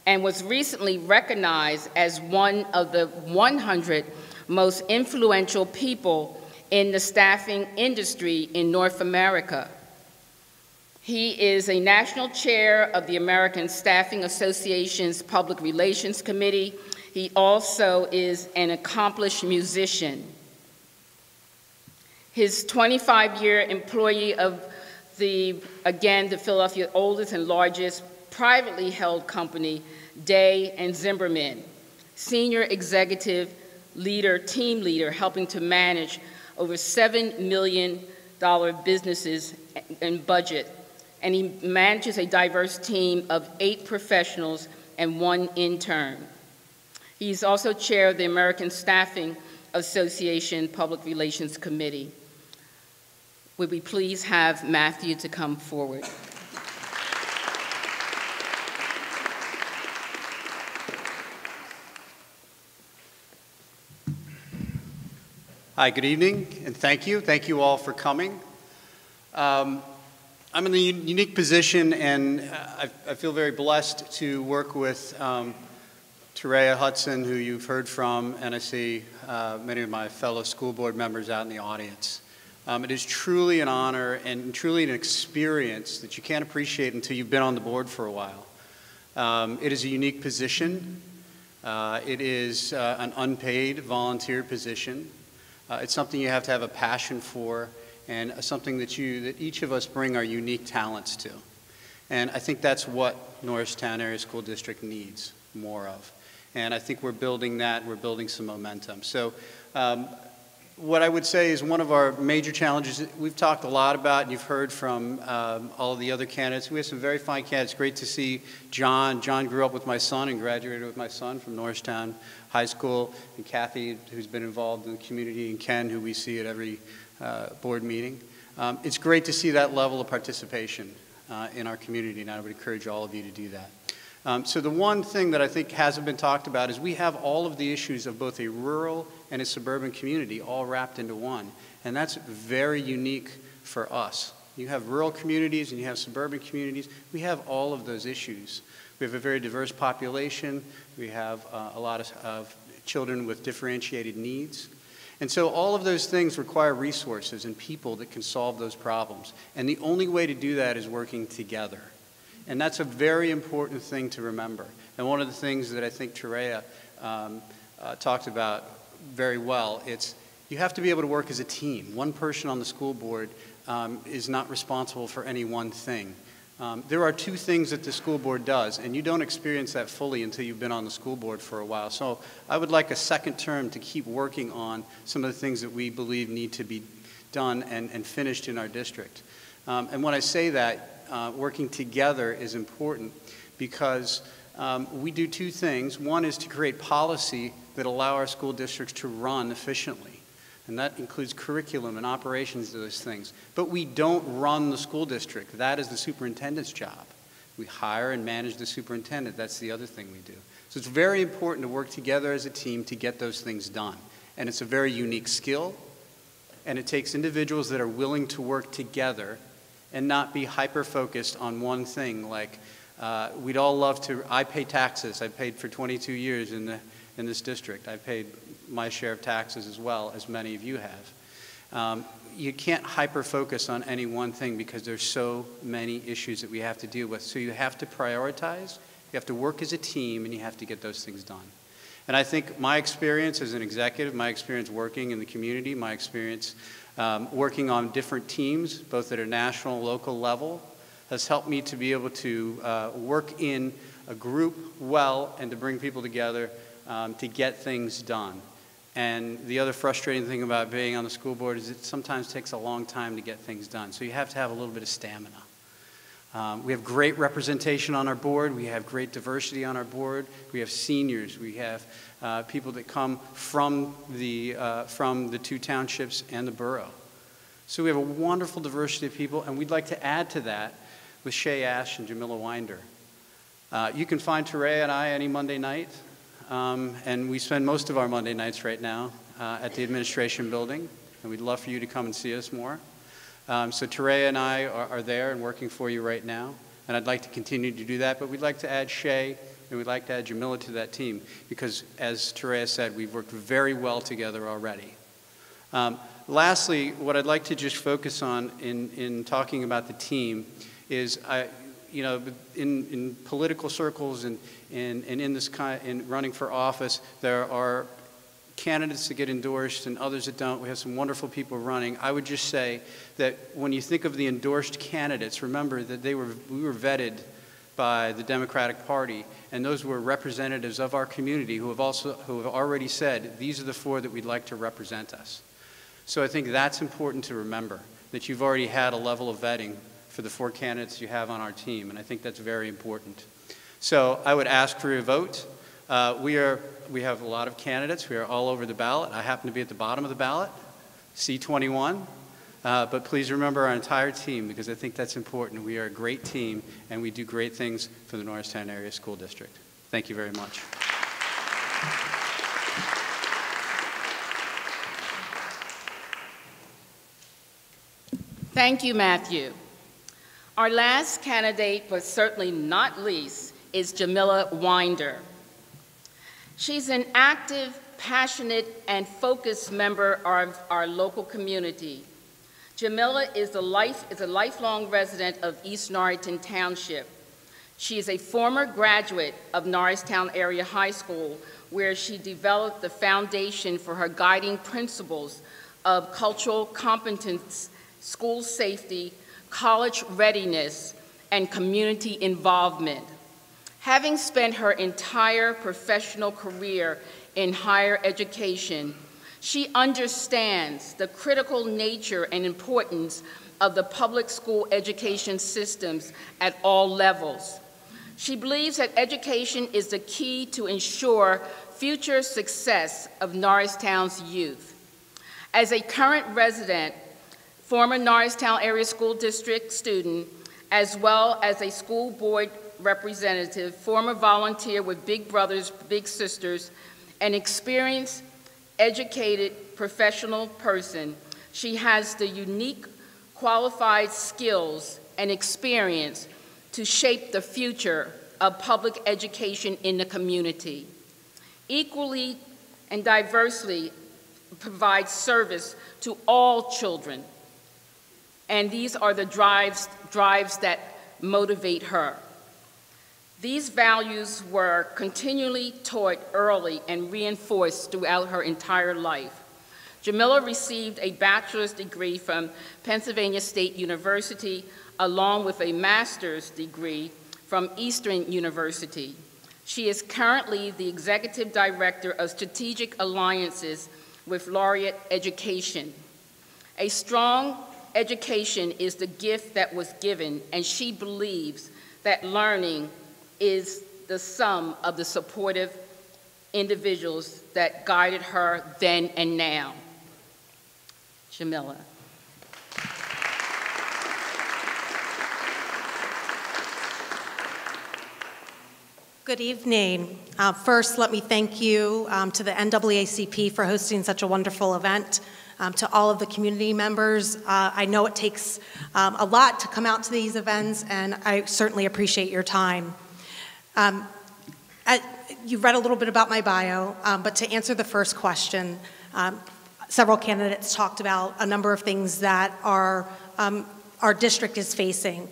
and was recently recognized as one of the 100 most influential people in the staffing industry in North America. He is a national chair of the American Staffing Association's Public Relations Committee. He also is an accomplished musician. His 25-year employee of the Philadelphia oldest and largest privately held company, Day & Zimmerman, senior executive leader, team leader, helping to manage over $7 million businesses and budget. And he manages a diverse team of 8 professionals and 1 intern. He's also chair of the American Staffing Association Public Relations Committee. Would we please have Matthew to come forward? Hi, good evening, and thank you. Thank you all for coming. I'm in a unique position, and I feel very blessed to work with Terea Hudson, who you've heard from, and I see many of my fellow school board members out in the audience. It is truly an honor and truly an experience that you can't appreciate until you've been on the board for a while. It is a unique position. It is an unpaid volunteer position. It's something you have to have a passion for, and something that each of us bring our unique talents to. And I think that's what Norristown Area School District needs more of. And I think we're building that, we're building some momentum. So what I would say is one of our major challenges that we've talked a lot about, and you've heard from all of the other candidates. We have some very fine candidates. Great to see John. John grew up with my son and graduated with my son from Norristown High School, and Kathy, who's been involved in the community, and Ken, who we see at every board meeting. It's great to see that level of participation in our community, and I would encourage all of you to do that. So the one thing that I think hasn't been talked about is we have all of the issues of both a rural and a suburban community all wrapped into one, and that's very unique for us. You have rural communities and you have suburban communities. We have all of those issues. We have a very diverse population. We have a lot of children with differentiated needs. And so all of those things require resources and people that can solve those problems. And the only way to do that is working together. And that's a very important thing to remember. And one of the things that I think Terea talked about very well, it's you have to be able to work as a team. One person on the school board is not responsible for any one thing. There are two things that the school board does, and you don't experience that fully until you've been on the school board for a while. So I would like a second term to keep working on some of the things that we believe need to be done and finished in our district. And when I say that, working together is important because we do two things. One is to create policy that allow our school districts to run efficiently. And that includes curriculum and operations of those things. But we don't run the school district. That is the superintendent's job. We hire and manage the superintendent. That's the other thing we do. So it's very important to work together as a team to get those things done. And it's a very unique skill. And it takes individuals that are willing to work together and not be hyper-focused on one thing. Like, we'd all love to, I pay taxes. I've paid for 22 years in this district. I've paid my share of taxes as well, as many of you have. You can't hyper-focus on any one thing because there's so many issues that we have to deal with. So you have to prioritize, you have to work as a team, and you have to get those things done. And I think my experience as an executive, my experience working in the community, my experience working on different teams, both at a national and local level, has helped me to be able to work in a group well and to bring people together to get things done. And the other frustrating thing about being on the school board is it sometimes takes a long time to get things done. So you have to have a little bit of stamina. We have great representation on our board. We have great diversity on our board. We have seniors. We have people that come from the two townships and the borough. So we have a wonderful diversity of people, and we'd like to add to that with Shay Ash and Jamila Winder. You can find Terea and I any Monday night. And we spend most of our Monday nights right now at the administration building, and we'd love for you to come and see us more. So Terea and I are there and working for you right now, and I'd like to continue to do that, but we'd like to add Shay, and we'd like to add Jamila to that team, because as Terea said, we've worked very well together already. Lastly, what I'd like to just focus on in talking about the team is in political circles and in running for office, there are candidates that get endorsed and others that don't. We have some wonderful people running. I would just say that when you think of the endorsed candidates, remember that we were vetted by the Democratic Party, and those were representatives of our community who have already said these are the four that we'd like to represent us. So I think that's important to remember, that you've already had a level of vetting for the four candidates you have on our team, and I think that's very important. So I would ask for your vote. We have a lot of candidates. We are all over the ballot. I happen to be at the bottom of the ballot, C21. But please remember our entire team, because I think that's important. We are a great team, and we do great things for the Norristown Area School District. Thank you very much. Thank you, Matthew. Our last candidate, but certainly not least, is Jamila Winder. She's an active, passionate, and focused member of our local community. Jamila is a lifelong resident of East Norristown Township. She is a former graduate of Norristown Area High School, where she developed the foundation for her guiding principles of cultural competence, school safety, college readiness, and community involvement. Having spent her entire professional career in higher education, she understands the critical nature and importance of the public school education systems at all levels. She believes that education is the key to ensure future success of Norristown's youth. As a current resident, former Norristown Area School District student, as well as a school board representative, former volunteer with Big Brothers Big Sisters, an experienced, educated, professional person, she has the unique, qualified skills and experience to shape the future of public education in the community. Equally and diversely provide service to all children. And these are the drives that motivate her. These values were continually taught early and reinforced throughout her entire life. Jamila received a bachelor's degree from Pennsylvania State University, along with a master's degree from Eastern University. She is currently the Executive Director of Strategic Alliances with Laureate Education. A strong education is the gift that was given, and she believes that learning is the sum of the supportive individuals that guided her then and now. Jamila. Good evening. First, let me thank you to the NAACP for hosting such a wonderful event. To all of the community members, I know it takes a lot to come out to these events, and I certainly appreciate your time. You've read a little bit about my bio, but to answer the first question, several candidates talked about a number of things that our district is facing.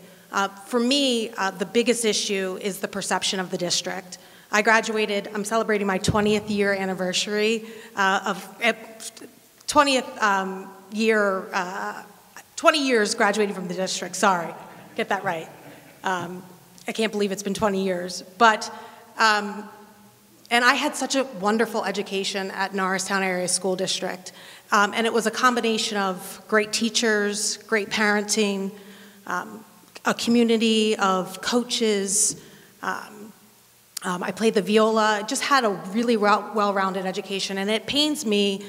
For me, the biggest issue is the perception of the district. I graduated, I'm celebrating my 20th year anniversary of 20th year, 20 years graduating from the district, sorry, get that right. I can't believe it's been 20 years. But, and I had such a wonderful education at Norristown Area School District. And it was a combination of great teachers, great parenting, a community of coaches. I played the viola, just had a really well-rounded education. And it pains me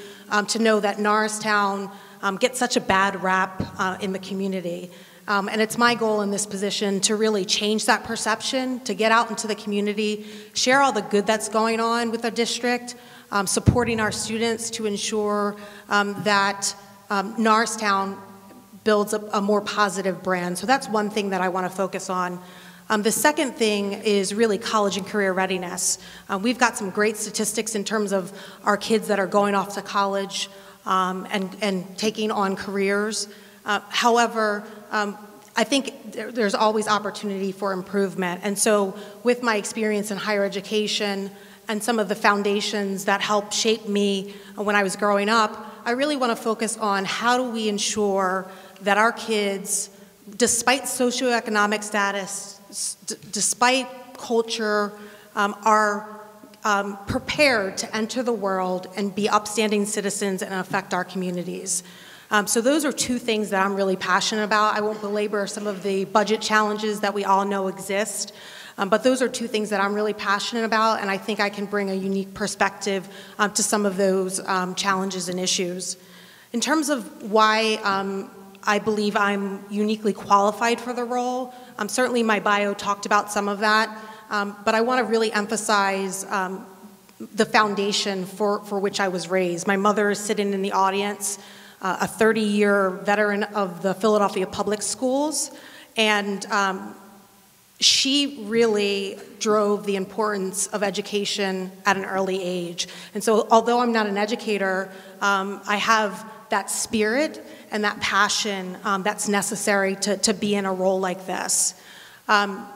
to know that Norristown gets such a bad rap in the community. And it's my goal in this position to really change that perception, to get out into the community, share all the good that's going on with the district, supporting our students to ensure that Norristown builds a more positive brand. So that's one thing that I want to focus on. The second thing is really college and career readiness. We've got some great statistics in terms of our kids that are going off to college and taking on careers. However, I think there's always opportunity for improvement. And so with my experience in higher education and some of the foundations that helped shape me when I was growing up, I really want to focus on how do we ensure that our kids, despite socioeconomic status, despite culture, are prepared to enter the world and be upstanding citizens and affect our communities. So those are two things that I'm really passionate about. I won't belabor some of the budget challenges that we all know exist, but those are two things that I'm really passionate about, and I think I can bring a unique perspective to some of those challenges and issues. In terms of why I believe I'm uniquely qualified for the role, certainly my bio talked about some of that, but I want to really emphasize the foundation for which I was raised. My mother is sitting in the audience, a 30-year veteran of the Philadelphia Public Schools, and she really drove the importance of education at an early age. And so although I'm not an educator, I have that spirit and that passion that's necessary to be in a role like this.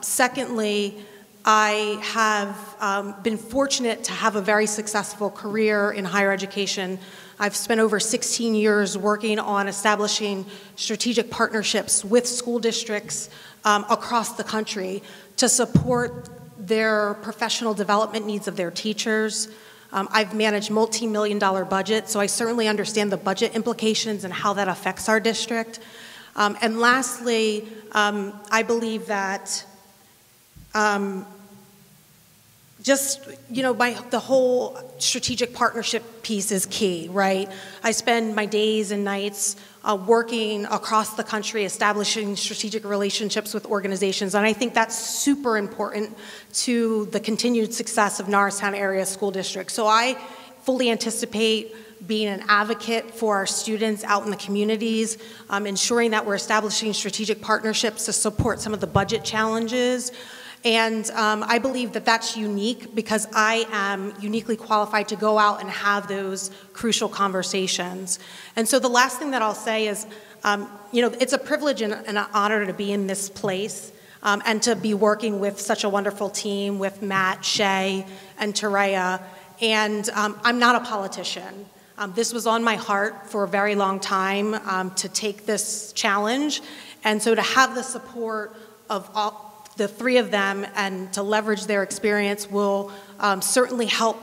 Secondly, I have been fortunate to have a very successful career in higher education. I've spent over 16 years working on establishing strategic partnerships with school districts across the country to support their professional development needs of their teachers. I've managed multi-million-dollar budgets, so I certainly understand the budget implications and how that affects our district. And lastly, I believe that the whole strategic partnership piece is key, right? I spend my days and nights working across the country, establishing strategic relationships with organizations, and I think that's super important to the continued success of Norristown Area School District. So I fully anticipate being an advocate for our students out in the communities, ensuring that we're establishing strategic partnerships to support some of the budget challenges, And I believe that that's unique because I am uniquely qualified to go out and have those crucial conversations. And so the last thing that I'll say is, it's a privilege and an honor to be in this place and to be working with such a wonderful team with Matt, Shay, and Terea. And I'm not a politician. This was on my heart for a very long time to take this challenge. And so to have the support of the three of them and to leverage their experience will certainly help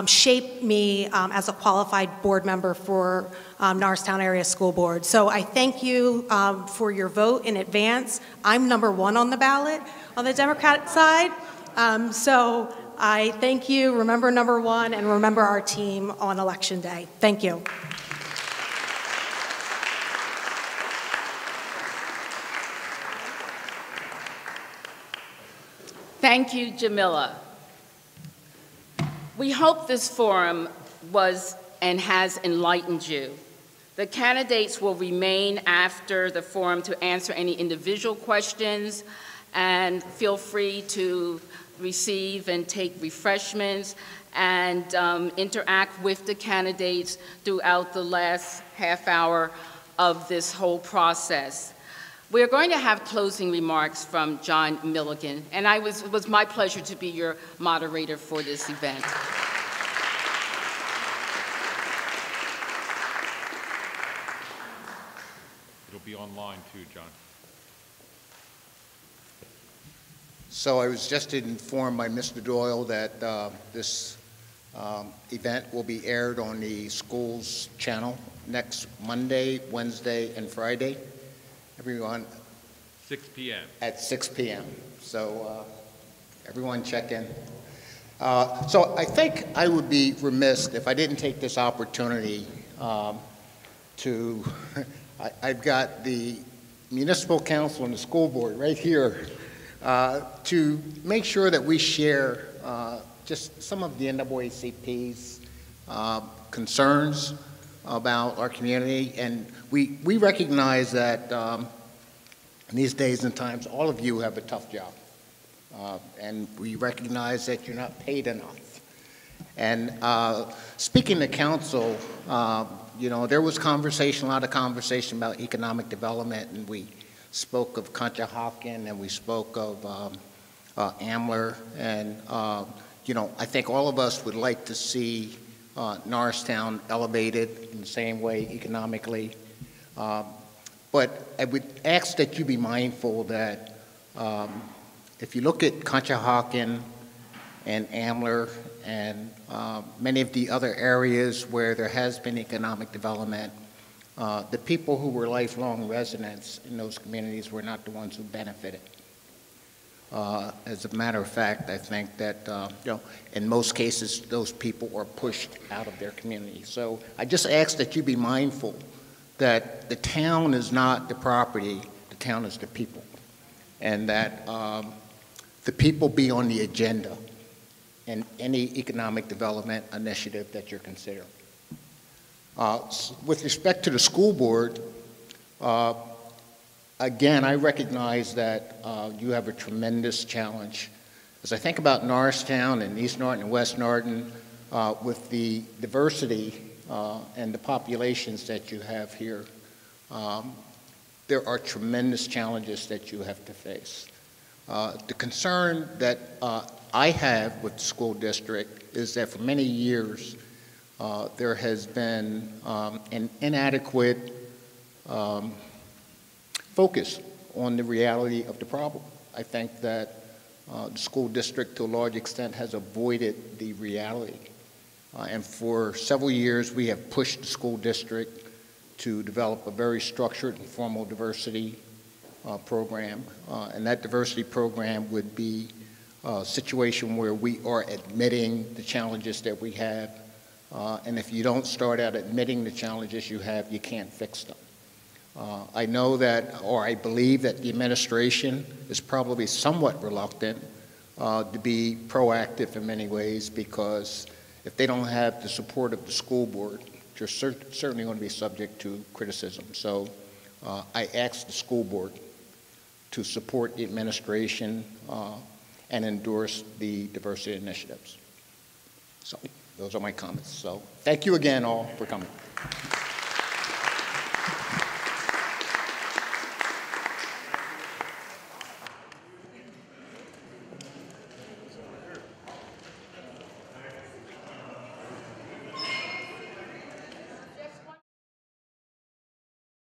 shape me as a qualified board member for Norristown Area School Board. So I thank you for your vote in advance. I'm #1 on the ballot on the Democratic side. So I thank you, remember #1, and remember our team on Election Day. Thank you. Thank you, Jamila. We hope this forum was and has enlightened you. The candidates will remain after the forum to answer any individual questions, and feel free to receive and take refreshments and interact with the candidates throughout the last half hour of this whole process. We're going to have closing remarks from John Milligan, and it was my pleasure to be your moderator for this event. It'll be online too, John. So I was just informed by Mr. Doyle that this event will be aired on the school's channel next Monday, Wednesday, and Friday. Everyone 6 p.m. At 6 p.m. So everyone check in. So I think I would be remiss if I didn't take this opportunity to, I've got the municipal council and the school board right here to make sure that we share just some of the NAACP's concerns about our community. And we recognize that in these days and times, all of you have a tough job. And we recognize that you're not paid enough. And speaking to council, there was conversation, a lot of conversation about economic development, and we spoke of Conshohocken, and we spoke of Ambler, and I think all of us would like to see Norristown elevated in the same way economically. But I would ask that you be mindful that if you look at Conshohocken and Ambler and many of the other areas where there has been economic development, the people who were lifelong residents in those communities were not the ones who benefited. As a matter of fact, I think that in most cases, those people are pushed out of their community. So I just ask that you be mindful that the town is not the property, the town is the people, and that the people be on the agenda in any economic development initiative that you're considering. With respect to the school board, again, I recognize that you have a tremendous challenge. As I think about Norristown and East Norton and West Norton, with the diversity and the populations that you have here, there are tremendous challenges that you have to face. The concern that I have with the school district is that for many years, there has been an inadequate focus on the reality of the problem. I think that the school district, to a large extent, has avoided the reality. And for several years, we have pushed the school district to develop a very structured and formal diversity program. And that diversity program would be a situation where we are admitting the challenges that we have. And if you don't start out admitting the challenges you have, you can't fix them. I know that, or I believe that the administration is probably somewhat reluctant to be proactive in many ways, because if they don't have the support of the school board, you're certainly going to be subject to criticism. So I asked the school board to support the administration and endorse the diversity initiatives. So those are my comments. So thank you again all for coming.